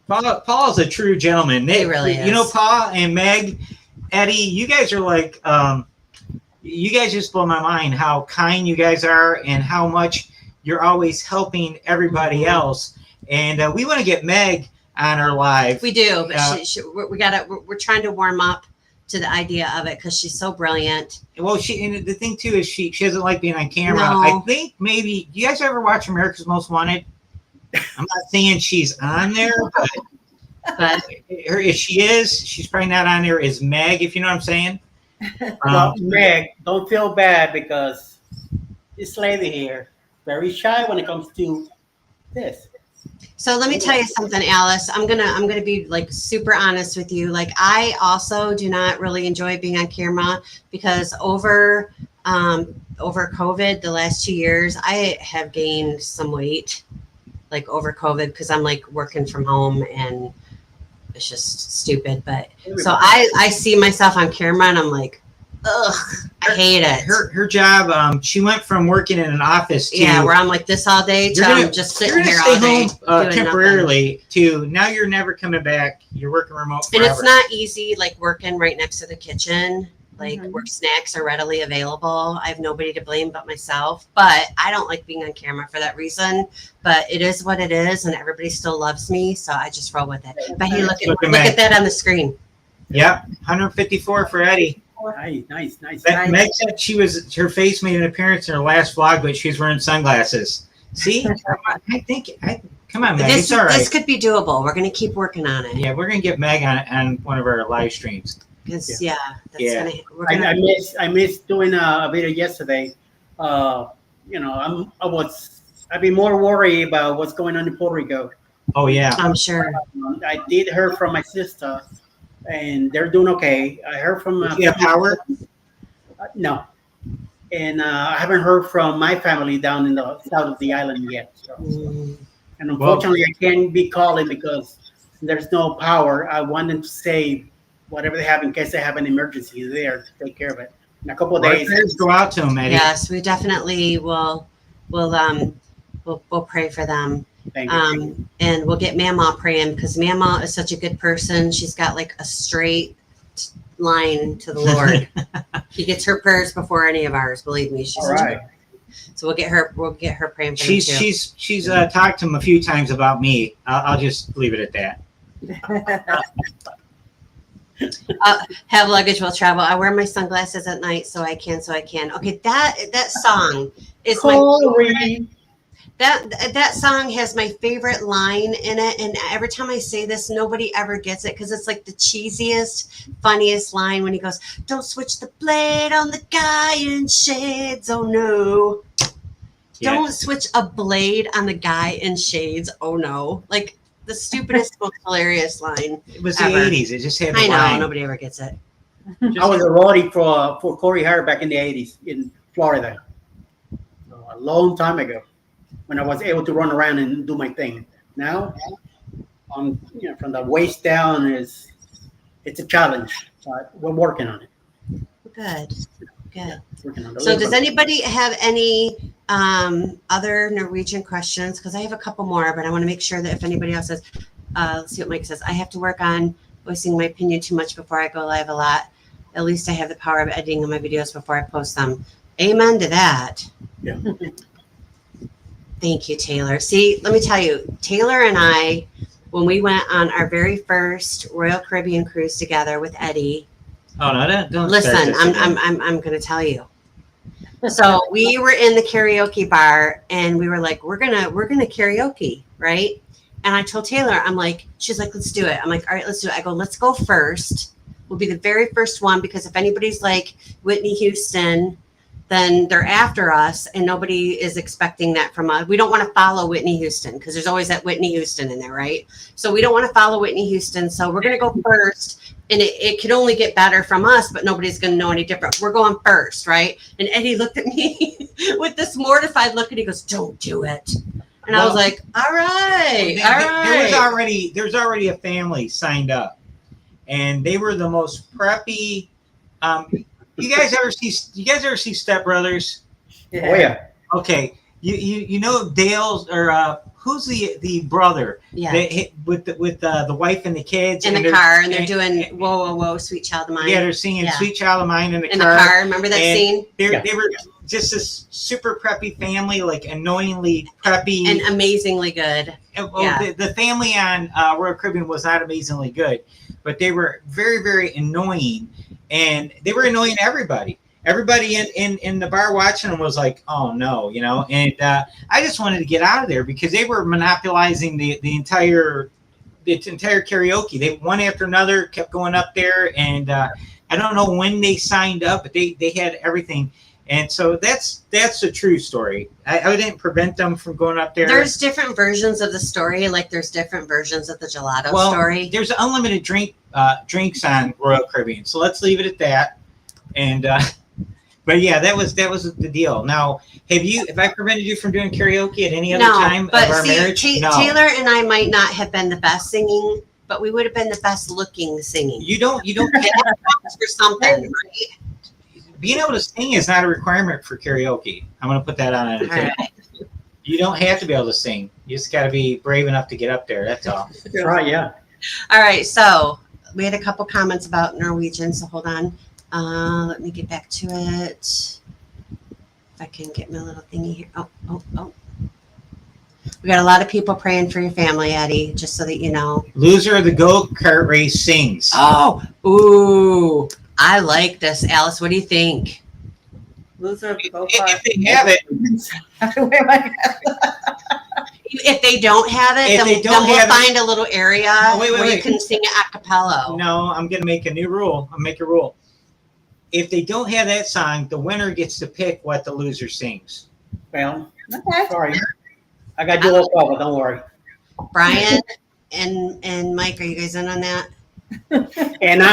Paul's a true gentleman. He really is. You know, Paul and Meg, Eddie, you guys are like, you guys just blow my mind how kind you guys are and how much you're always helping everybody else. And we want to get Meg on our live. We do, but we're trying to warm up to the idea of it because she's so brilliant. Well, and the thing too is she doesn't like being on camera. No. I think maybe, do you guys ever watch America's Most Wanted? I'm not saying she's on there, but if she is, she's probably not on there as Meg, if you know what I'm saying. Well, Meg, don't feel bad because this lady here, very shy when it comes to this. So let me tell you something, Alice. I'm gonna be like super honest with you. Like I also do not really enjoy being on camera because over COVID, the last 2 years, I have gained some weight, like over COVID, because I'm like working from home and it's just stupid. But so I see myself on camera and I'm like, ugh, I hate it. Her job, she went from working in an office to where I'm like this all day to I'm just sitting here all day doing temporarily nothing. To now you're never coming back. You're working remote forever. And it's not easy, like working right next to the kitchen, like where snacks are readily available. I have nobody to blame but myself. But I don't like being on camera for that reason. But it is what it is, and everybody still loves me, so I just roll with it. But hey, look at that on the screen. Yep, 154 for Eddie. Nice. Meg said her face made an appearance in her last vlog, but she's wearing sunglasses. See, come on, Meg. It's all right. This could be doable. We're gonna keep working on it. Yeah, we're gonna get Meg on one of our live streams. I missed doing a video yesterday. I'd be more worried about what's going on in Puerto Rico. Oh yeah, I'm sure. I did hear from my sister, and they're doing okay. I heard from power. No, and I haven't heard from my family down in the south of the island yet. So. And unfortunately, I can't be calling because there's no power. I want them to save whatever they have in case they have an emergency there to take care of it. In a couple of days, go out to them, Eddie. Yes, we definitely will. We'll pray for them. Thank you. And we'll get Mama praying because Mama is such a good person. She's got like a straight line to the Lord. She gets her prayers before any of ours. Believe me, she's all right. So we'll get her praying for she's him too. She's talked to him a few times about me. I'll just leave it at that. Have luggage will travel. I wear my sunglasses at night so I can. Okay, that song is that song has my favorite line in it, and every time I say this, nobody ever gets it because it's like the cheesiest, funniest line when he goes, "Don't switch the blade on the guy in shades, oh no." Yeah. Don't switch a blade on the guy in shades, oh no. Like the stupidest, most hilarious line. It was ever. The 80s. It just had the line. line. Nobody ever gets it. I was a roadie for Corey Hart back in the 80s in Florida. a long time ago when I was able to run around and do my thing. Now, from the waist down it's a challenge, but we're working on it. Good. Good. Working on the So does liver. anybody have any other Norwegian questions? Because I have a couple more, but I want to make sure that if anybody else says, let's see what Mike says. I have to work on voicing my opinion too much before I go live a lot. At least I have the power of editing on my videos before I post them. Amen to that. Yeah. Thank you, Taylor. See, let me tell you, Taylor and I, when we went on our very first Royal Caribbean cruise together with Eddie. Oh no! Don't Listen, start this again. I'm going to tell you. So we were in the karaoke bar, and we were like, we're gonna karaoke, right? And I told Taylor, I'm like, she's like, let's do it. I'm like, all right, let's do it. I go, let's go first. We'll be the very first one, because if anybody's like Whitney Houston, then they're after us, and nobody is expecting that from us. We don't want to follow Whitney Houston, because there's always that Whitney Houston in there, right? So we don't want to follow Whitney Houston. So we're going to go first, and it could only get better from us, but nobody's going to know any different. We're going first, right? And Eddie looked at me with this mortified look, and he goes, don't do it. And I was like, all right, all right. There's already a family signed up, and they were the most preppy. You guys ever see Step Brothers? Yeah. Oh yeah. Okay, you know Dale's or who's the brother? Yeah. With the wife and the kids In the car, and they're doing "Whoa, whoa, whoa, Sweet Child of Mine." Yeah, they're singing Yeah. "Sweet Child of Mine" in the in car. the car. Remember that And scene? They Yeah. were just this super preppy family, like annoyingly preppy. And amazingly good. Well, Yeah. the family on Royal Caribbean was not amazingly good, but they were very, very annoying, and they were annoying everybody. Everybody in the bar watching them was like, "Oh no," you know. And I just wanted to get out of there because they were monopolizing the entire karaoke. They one after another kept going up there, and I don't know when they signed up, but they had everything. And so that's a true story. I didn't prevent them from going up there. There's different versions of the story, like there's different versions of the gelato story. There's unlimited drinks on Royal Caribbean, so let's leave it at that. And but yeah, that was the deal. Now, have I prevented you from doing karaoke at any other time of our marriage? No. Taylor and I might not have been the best singing, but we would have been the best looking singing. You don't for something, right? Being able to sing is not a requirement for karaoke. I'm going to put that on a tape. Right. You don't have to be able to sing. You just got to be brave enough to get up there. That's all. That's right. Yeah. All right, so we had a couple comments about Norwegian, so hold on. Let me get back to it. If I can get my little thingy here. Oh. We got a lot of people praying for your family, Eddie, just so that you know. Loser of the go-kart race sings. Oh, ooh. I like this, Alice. What do you think? Loser of the go If they have it, Where am I? If they don't have it, If then, they don't we'll have it- find a little area wait, where you wait. can sing it a cappella. no, I'm going to make a new rule. I'll make a rule. If they don't have that song, the winner gets to pick what the loser sings. Well, Okay. sorry. I got you all covered. Don't worry. Brian and Mike, are you guys in on that? And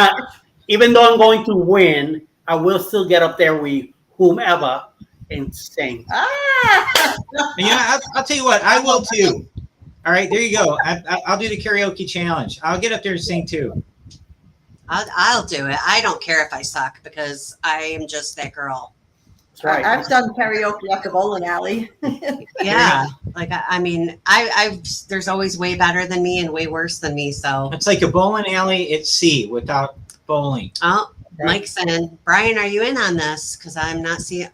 even though I'm going to win, I will still get up there with whomever and sing. Ah! And, I'll tell you what, I will too. All right, there you go. I'll do the karaoke challenge. I'll get up there and sing too. I'll do it. I don't care if I suck because I am just that girl. That's right. I've done karaoke at the bowling alley. Yeah, like I mean, I've there's always way better than me and way worse than me. So, It's like a bowling alley at sea without bowling. oh, Mike's in. Brian, are you in on this? Because I'm not seeing.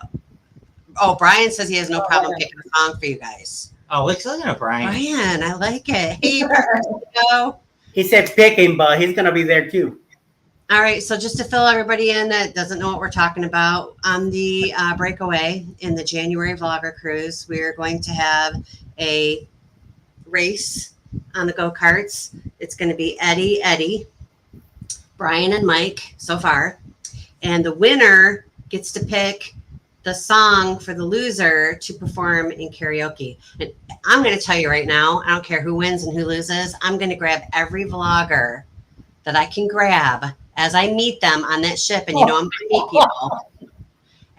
Oh, Brian says he has no problem picking a song for you guys. Oh, look at Brian. Brian, I like it. Hey, go. He said pick him, but he's going to be there too. All right, so just to fill everybody in that doesn't know what we're talking about, on the breakaway in the January Vlogger Cruise, we're going to have a race on the go-karts. It's going to be Eddie, Brian, and Mike so far. And the winner gets to pick the song for the loser to perform in karaoke. And I'm going to tell you right now, I don't care who wins and who loses, I'm going to grab every vlogger that I can grab as I meet them on that ship. And I'm going to meet people.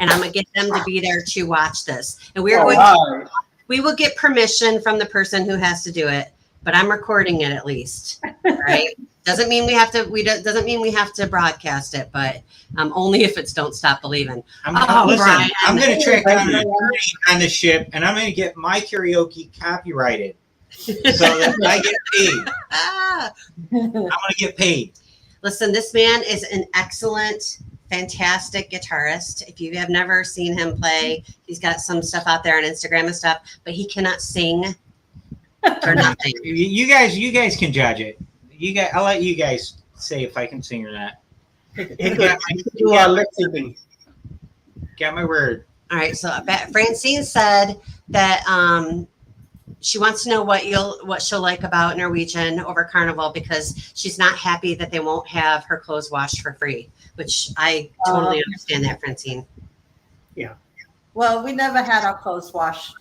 and I'm gonna get them to be there to watch this. And we are Oh, going. wow. We will get permission from the person who has to do it, but I'm recording it at least. Right? Doesn't mean we have to. Doesn't mean we have to broadcast it, but only if it's "Don't Stop Believing." Listen, Brian. I'm going to track down an attorney on the ship, and I'm going to get my karaoke copyrighted so that I get paid. I'm going to get paid. Listen, this man is an excellent, fantastic guitarist. If you have never seen him play, he's got some stuff out there on Instagram and stuff, but he cannot sing for nothing. You guys can judge it. I'll let you guys say if I can sing or not. He could do lip syncing. Got my word. All right, so Francine said that she wants to know what she'll like about Norwegian over Carnival because she's not happy that they won't have her clothes washed for free, which I totally understand that, Francine. Yeah. Well, we never had our clothes washed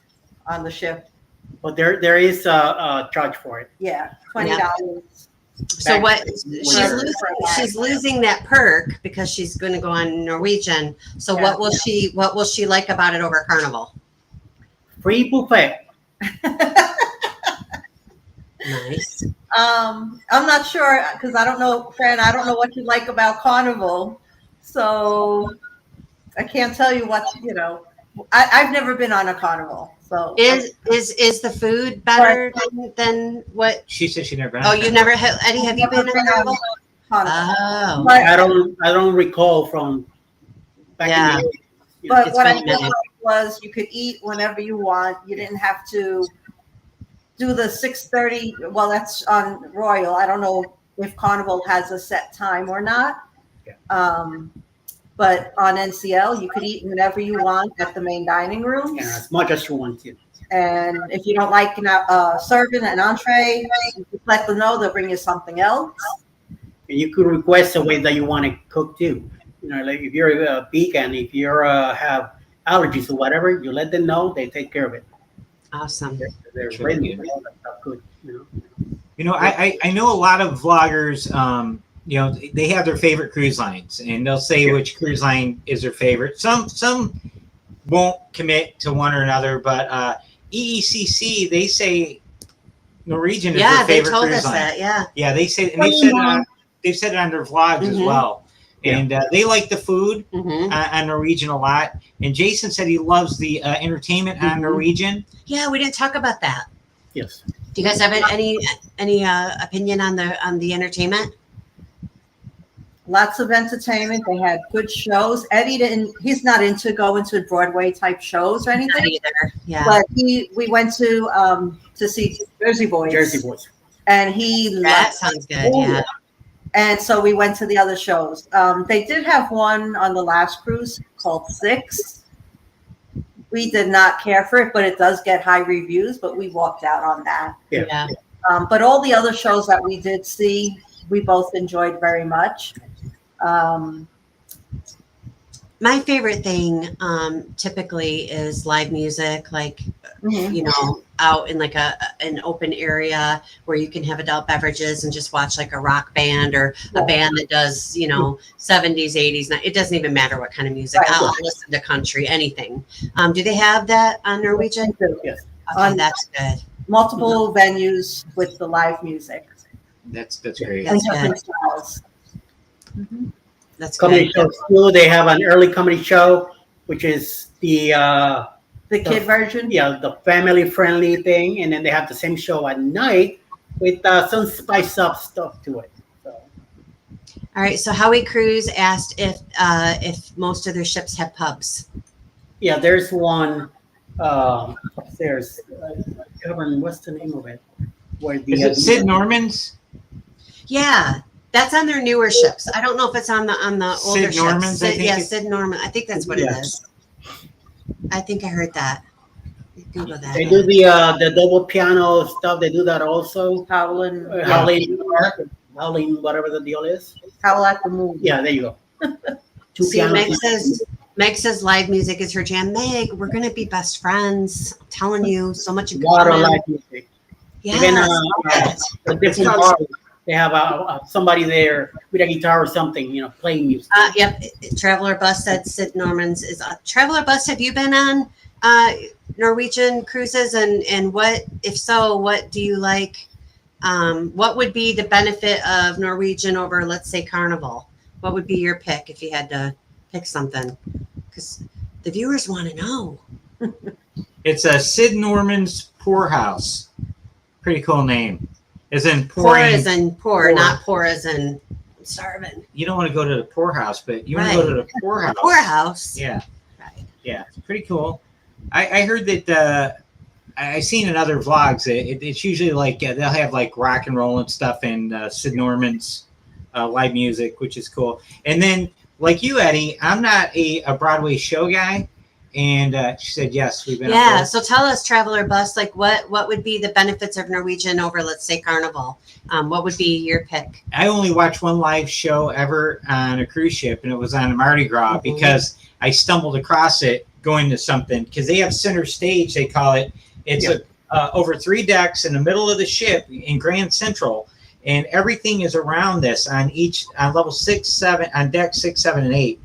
on the ship. But there is a charge for it. Yeah, $20. So Back- she's losing that perk because she's going to go on Norwegian. So Yeah. what will she like about it over Carnival? Free buffet. Nice. I'm not sure because I don't know, Fran. I don't know what you like about Carnival, so I can't tell you what I've never been on a Carnival, so Is the food better than what? She said she never. Oh, you never had Eddie? Have you been on Carnival? Carnival. Oh, But I don't recall from back Yeah. in the 80s. But It's what I been a did minute. was you could eat whenever you want. You didn't have to do the 6:30. Well, that's on Royal. I don't know if Carnival has a set time or not. Yeah. But on NCL, you could eat whenever you want at the main dining rooms. Yeah, as much as you want to. And if you don't like serving an entree, you just let them know. They'll bring you something else. And you could request a way that you want to cook too. Like if you're a vegan, if you have allergies or whatever, you let them know. They take care of it. awesome. They're Sure ready do. for all that stuff. Good. I know a lot of vloggers. They have their favorite cruise lines, and they'll say which cruise line is their favorite. Some won't commit to one or another, but EECC they say Norwegian is Yeah, their they favorite told cruise us line. that. Yeah. Yeah, they say, and they've said it on their vlogs as Mhm. well. Yeah. And they like the food Mm-hmm. on Norwegian a lot. And Jason said he loves the entertainment on Mhm. Norwegian. Yeah, we didn't talk about that. Yes. Do you guys have any opinion on the entertainment? Lots of entertainment. They had good shows. He's not into going to Broadway type shows or Not anything. either. Yeah. But we went to see Jersey Boys. Jersey Boys. And he That loved sounds good. Yeah. And so we went to the other shows. They did have one on the last cruise called Six. We did not care for it, but it does get high reviews, but we walked out on that. Yeah. But all the other shows that we did see, we both enjoyed very much. My favorite thing typically is live music, like out in like an open area where you can have adult beverages and just watch like a rock band or a band that does 70s, 80s. It doesn't even matter what kind of music. Right. I'll listen to country, anything. Do they have that on Norwegian? Yes. Okay, that's good. Multiple venues with the live music That's great. That's and different styles. That's Comedy good. shows too. They have an early comedy show, which is the kid version. the family friendly thing, and then they have the same show at night with some spice up stuff to it. So All right. So Howie Cruise asked if most of their ships have pubs. yeah, there's one upstairs. What's the name of it? Where the Is it Sid Norman's? Yeah, that's on their newer ships. I don't know if it's on the older Sid Norman's, ships. I think Yeah, it's- Sid Norman. I think that's what it Yeah. is. I think I heard that. Google that. They do the double piano stuff. They do that also. Howlin', Howling, whatever the deal is. Howl at the Moon. Yeah, there you go. Two See, pianos. Meg says live music is her jam. Meg, we're gonna be best friends. I'm telling you, so much in Water common. live music. Yes, Even yes. the different Sounds- bars. they have somebody there with a guitar or something, playing music. Yep. Traveler Bus said Sid Norman's is Traveler Bus. Have you been on Norwegian cruises? And what, if so, what do you like? What would be the benefit of Norwegian over, let's say, Carnival? What would be your pick if you had to pick something? Because the viewers want to know. It's a Sid Norman's Poorhouse. Pretty cool name. As in Poor pouring. as in poor, not poor as in starving. You don't want to go to the poorhouse, but you want Right. to go to the poorhouse. Poorhouse. Yeah. Right. Yeah. It's pretty cool. I heard that I've seen in other vlogs, it's usually like they'll have like rock and roll and stuff and Sid Norman's live music, which is cool. And then, like you, Eddie, I'm not a Broadway show guy. And she said, yes, we've been. Yeah. So tell us, Traveler Bus, like what would be the benefits of Norwegian over, let's say, Carnival? What would be your pick? I only watched one live show ever on a cruise ship, and it was on Mardi Gras because I stumbled across it going to something, because they have center stage, they call it. It's over 3 decks in the middle of the ship in Grand Central, and everything is around this on level 6, 7, on deck 6, 7, and 8.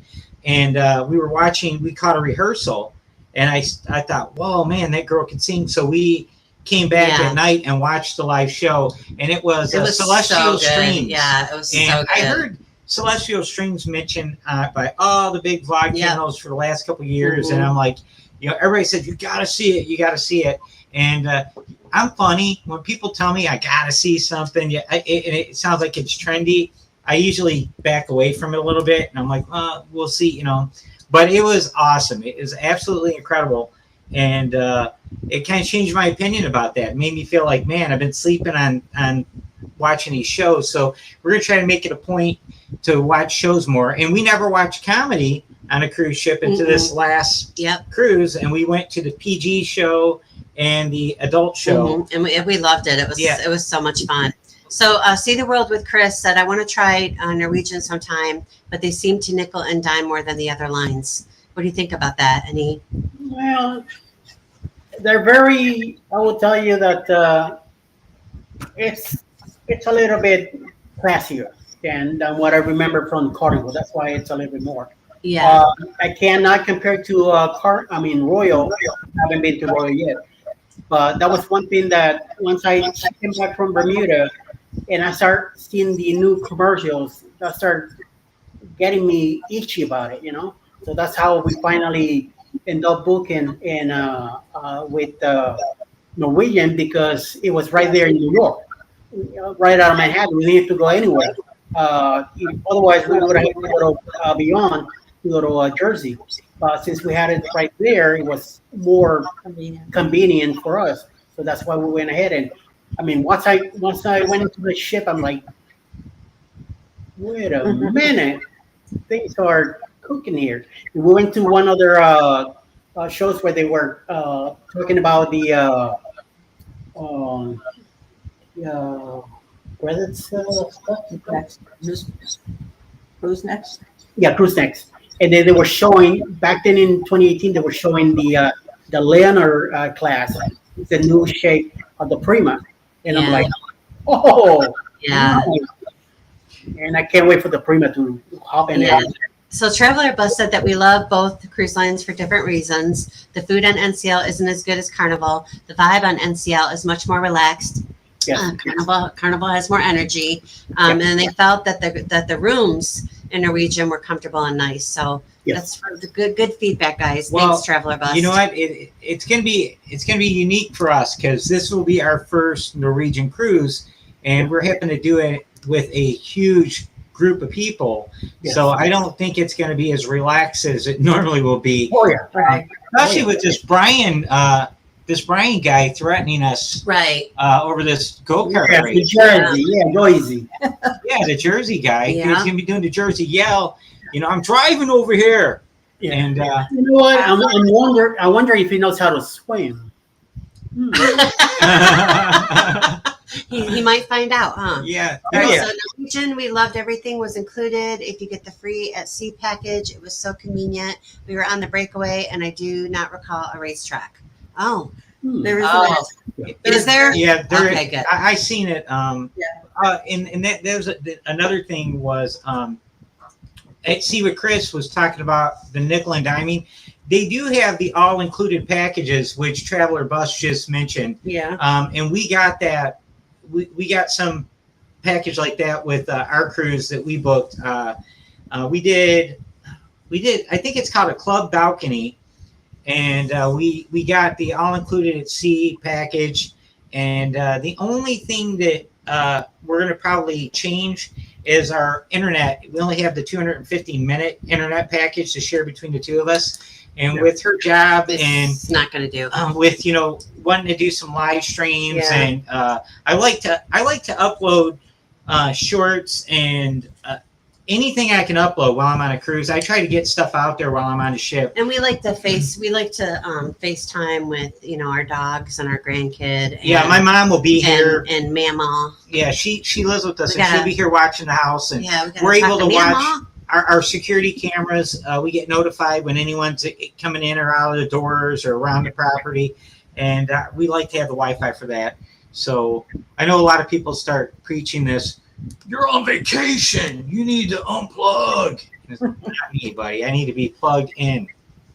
And we caught a rehearsal, and I thought, whoa, man, that girl can sing. So we came back at night and watched the live show, and it was Celestial Streams. Yeah, it was and so good. I heard Celestial Streams mentioned by all the big vlog channels for the last couple of years, and I'm like, everybody said, you got to see it, you got to see it. And I'm funny. When people tell me I got to see something, it sounds like it's trendy, I usually back away from it a little bit, and I'm like, we'll see, But it was awesome. It was absolutely incredible, and it kind of changed my opinion about that. It made me feel like, man, I've been sleeping on watching these shows. So we're gonna try to make it a point to watch shows more. And we never watched comedy on a cruise ship until this last cruise, and we went to the PG show and the adult show, and we loved it. It was so much fun. So See the World with Chris said, I want to try Norwegian sometime, but they seem to nickel and dime more than the other lines. What do you think about that? Well, they're very, I will tell you that it's a little bit classier than what I remember from Carnival. That's why it's a little bit more. Yeah. I cannot compare to Royal. I haven't been to Royal yet. But that was one thing that once I came back from Bermuda, and I start seeing the new commercials, that start getting me itchy about it, So that's how we finally end up booking with Norwegian, because it was right there in New York, right out of Manhattan. We didn't have to go anywhere. Otherwise, we would have to go to beyond to go to Jersey. But since we had it right there, it was more convenient for us. So that's why we went ahead. And I mean, once I went into the ship, I'm like, wait a minute, things are cooking here. And we went to one other shows where they were talking about the Cruise next. Yeah, Cruise Next. And then they were showing, back then in 2018, they were showing the Leonard class, the new shape of the Prima. And I'm like, oh, yeah. Nice. And I can't wait for the Prima to hop in there. So Traveler Bus said that we love both cruise lines for different reasons. The food on NCL isn't as good as Carnival. The vibe on NCL is much more relaxed. Yes. Carnival has more energy. And they felt that the rooms in Norwegian were comfortable and nice. So that's the good feedback, guys. Well, thanks, Traveler Bus. You know what? It's gonna be unique for us, because this will be our first Norwegian cruise, and we're hoping to do it with a huge group of people. Yes. So I don't think it's going to be as relaxed as it normally will be. Oh yeah, right. Especially with this Brian guy threatening us over this go-kart race. Jersey, go easy. Yeah, the Jersey guy. Yeah. He's gonna be doing the Jersey yell. I'm driving over here. Yeah. And you know what? I wonder if he knows how to swim. He might find out, huh? Yeah. So Norwegian, we loved everything was included. If you get the free at sea package, it was so convenient. We were on the breakaway, and I do not recall a racetrack. Oh, There is is there? Yeah, there. Okay, good. I seen it. and that there was another thing was see what Chris was talking about, the nickel and diming. They do have the all-included packages, which Traveler Bus just mentioned. Yeah. And we got that. We got some package like that with our cruise that we booked. We did. I think it's called a club balcony, and we got the all-included at sea package. And the only thing that we're going to probably change is our internet. We only have the 250-minute internet package to share between the two of us. And with her job It's not going to do. with wanting to do some live streams, and I like to upload shorts and anything I can upload while I'm on a cruise. I try to get stuff out there while I'm on a ship. And we like to FaceTime with our dogs and our grandkid. And, My mom will be here, and Mama. Yeah, she lives with us, and she'll be here watching the house, and we're able to watch our security cameras. We get notified when anyone's coming in or out of the doors or around the property, and we like to have the Wi-Fi for that. So I know a lot of people start preaching this. You're on vacation. You need to unplug. It's not me, buddy. I need to be plugged in.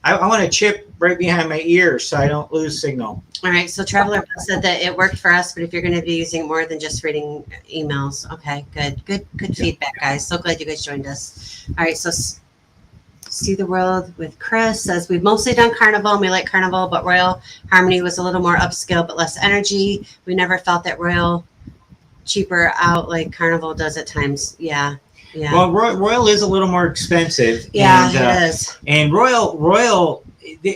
I want a chip right behind my ear so I don't lose signal. All right. So Traveler said that it worked for us, but if you're going to be using more than just reading emails, okay, good feedback, guys. So glad you guys joined us. All right. So See the World with Chris says we've mostly done Carnival and we like Carnival, but Royal Harmony was a little more upscale but less energy. We never felt that Royal cheaper out like Carnival does at times. Yeah. Well, Royal is a little more expensive. Yeah, it is. And Royal,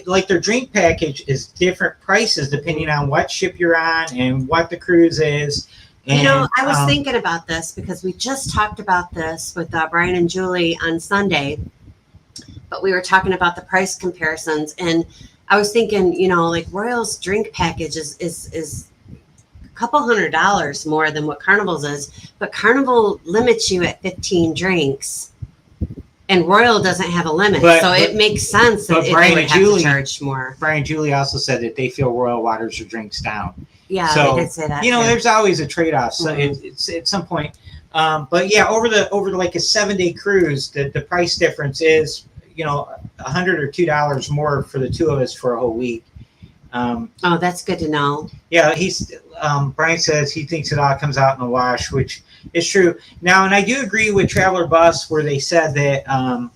like their drink package is different prices depending on what ship you're on and what the cruise is. And, I was thinking about this because we just talked about this with Brian and Julie on Sunday, but we were talking about the price comparisons, and I was thinking, like Royal's drink package is a couple $100 more than what Carnival's is, but Carnival limits you at 15 drinks. And Royal doesn't have a limit, so it makes sense that they would have to charge more. Brian and Julie also said that they feel Royal waters their drinks down. Yeah, so, they did say that. There's always a trade-off. So it's at some point. But yeah, over like a 7-day cruise, the price difference is $100 or $2 more for the two of us for a whole week. That's good to know. Yeah, Brian says he thinks it all comes out in the wash, which is true. Now, and I do agree with Traveler Bus where they said that,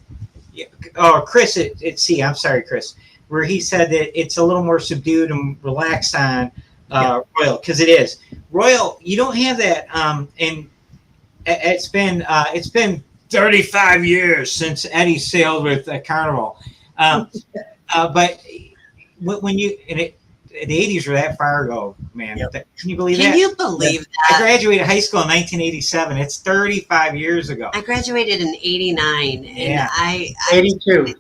Chris at Sea, I'm sorry, Chris, where he said that it's a little more subdued and relaxed on Royal, because it is. Royal, you don't have that, and it's been 35 years since Eddie sailed with Carnival. But when the 80s were that far ago, man. Yep. Can you believe that? Can you believe that? I graduated high school in 1987. It's 35 years ago. I graduated in 89. And I 82.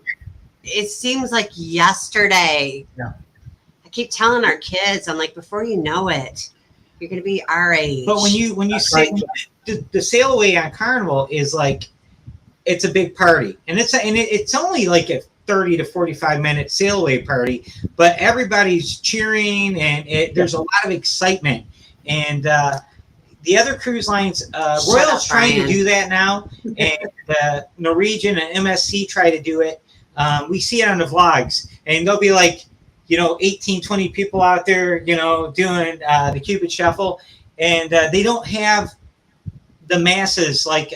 It seems like yesterday. Yeah. I keep telling our kids, I'm like, before you know it, you're going to be our age. But when you say the sail away on Carnival is like, it's a big party, and it's only like a 30 to 45 minute sail away party, but everybody's cheering and there's a lot of excitement. And the other cruise lines, Royal's trying to do that now, and Norwegian and MSC try to do it. We see it on the vlogs, and they'll be like, 18, 20 people out there, doing the Cupid Shuffle, and they don't have the masses like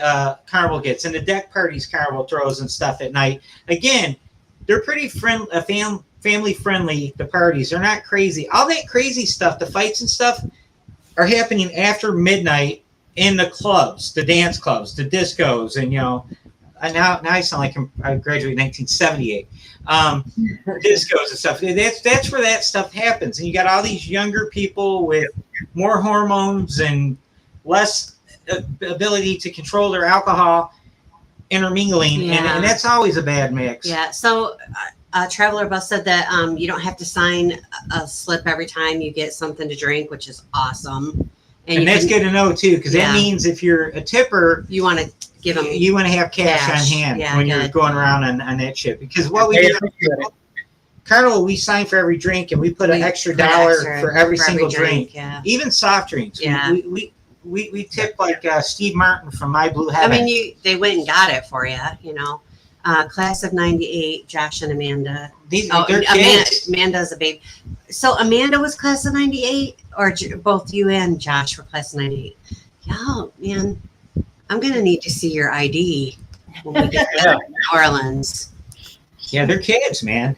Carnival gets, and the deck parties Carnival throws and stuff at night. Again, they're pretty family friendly, the parties. They're not crazy. All that crazy stuff, the fights and stuff, are happening after midnight in the clubs, the dance clubs, the discos, and now I sound like I graduated in 1978. Discos and stuff. That's where that stuff happens. And you got all these younger people with more hormones and less ability to control their alcohol intermingling, and that's always a bad mix. Yeah. So Traveler Bus said that you don't have to sign a slip every time you get something to drink, which is awesome. And that's good to know too, because that means if you're a tipper, you want to give them. You want to have cash on hand when you're going around on that ship. Because what we do, Carnival, we sign for every drink, and we put an extra $1 for every single drink. Yeah. Even soft drinks. Yeah. we tip like Steve Martin from My Blue I Heaven. mean, they went and got it for you, Class of 98, Josh and Amanda. They're kids. Amanda's a baby. So Amanda was class of 98, or both you and Josh were class of 98? Yo, man, I'm going to need to see your ID when we get to New Orleans. Yeah, they're kids, man.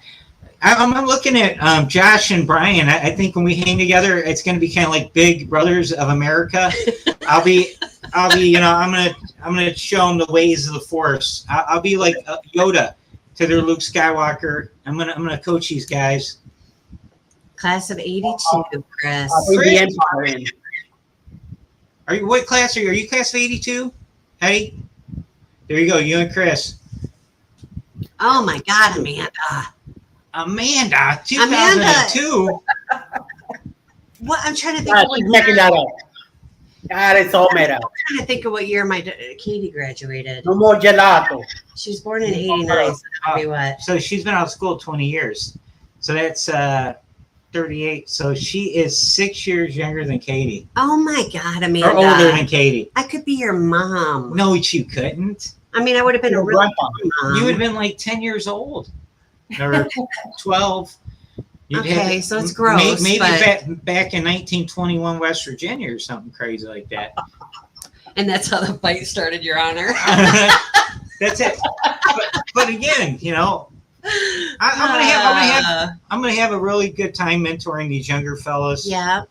I'm looking at Josh and Brian. I think when we hang together, it's going to be kind of like Big Brothers of America. I'll be, I'm gonna show them the ways of the Force. I'll be like Yoda to their Luke Skywalker. I'm gonna coach these guys. Class of 82, Chris. I'll bring the Empire in. Are you what class are you? Are you class of 82, Eddie? There you go, you and Chris. Oh my God, Amanda. Amanda, 2002. What? I'm trying to think. She's making that up. God, it's all made up. I'm trying to think of what year my Katie graduated. No more gelato. She was born in 89. So that'd be what? So she's been out of school 20 years. So that's 38. So she is 6 years younger than Katie. Oh my God, Amanda. Or older than Katie. I could be your mom. No, you couldn't. I mean, I would have been a Your real grandpa. mom. You would have been like 10 years old. Or 12. Okay, so it's gross, Maybe but- back in 1921 West Virginia or something crazy like that. And that's how the fight started, Your Honor. That's it. But again, I'm gonna have a really good time mentoring these younger fellas. Yeah.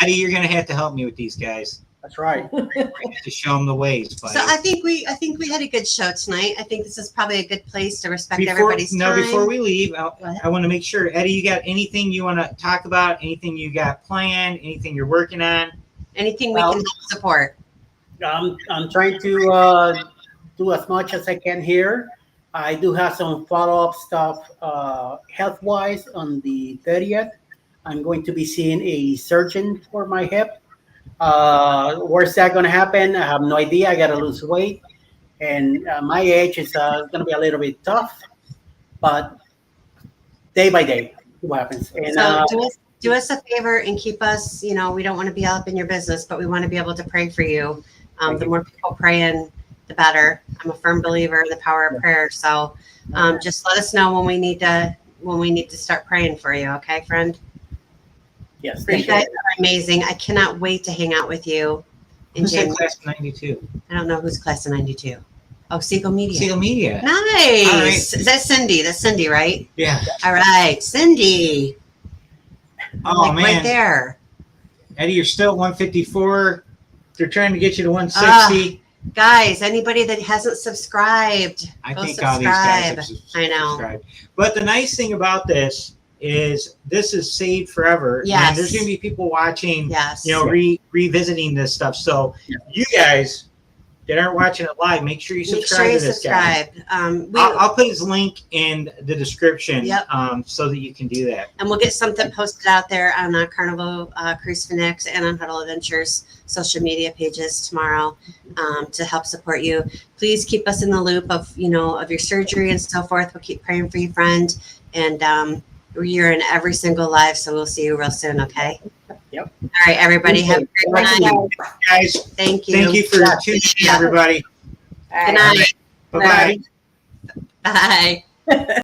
Eddie, you're gonna have to help me with these guys That's right. to show them the ways. Buddy. So I think we had a good show tonight. I think this is probably a good place to respect everybody's time. Before we leave, What? I want to make sure, Eddie, you got anything you want to talk about? Anything you got planned? Anything you're working on? Anything we can help support. I'm trying to do as much as I can here. I do have some follow-up stuff health-wise on the 30th. I'm going to be seeing a surgeon for my hip. Where's that going to happen? I have no idea. I got to lose weight. And my age is going to be a little bit tough. But day by day, what happens. And, So do us a favor and keep us, we don't want to be up in your business, but we want to be able to pray for you. The more people praying, the better. I'm a firm believer in the power of prayer. So just let us know when we need to start praying for you. Okay, friend? yes, You thank guys you. are amazing. I cannot wait to hang out with you in Who's that January. class of 92? I don't know who's class of 92. Oh, Seagull Media. Seal Media. Nice. All right. Is that Cindy? That's Cindy, right? Yeah. All right, Cindy. Oh, man. Right there. Eddie, you're still at 154. They're trying to get you to 160. Guys, anybody that hasn't subscribed, I go think all these guys have I know. subscribed. But the nice thing about this is this is saved forever. Yes. And there's going to be people watching, Yes. revisiting this stuff. So you guys that aren't watching it live, make sure you Make sure subscribe you to this guy. subscribe. I'll put his link in the description Yep. so that you can do that. And we'll get something posted out there on Carnival Cruise Phoenix and on Huddle Adventures social media pages tomorrow to help support you. Please keep us in the loop of your surgery and so forth. We'll keep praying for you, friend. And you're in every single live, so we'll see you real soon. Okay. Yep. All right, everybody. Have a great night. Guys, Thank you. thank you for tuning in, everybody. Good night. Bye-bye. Bye.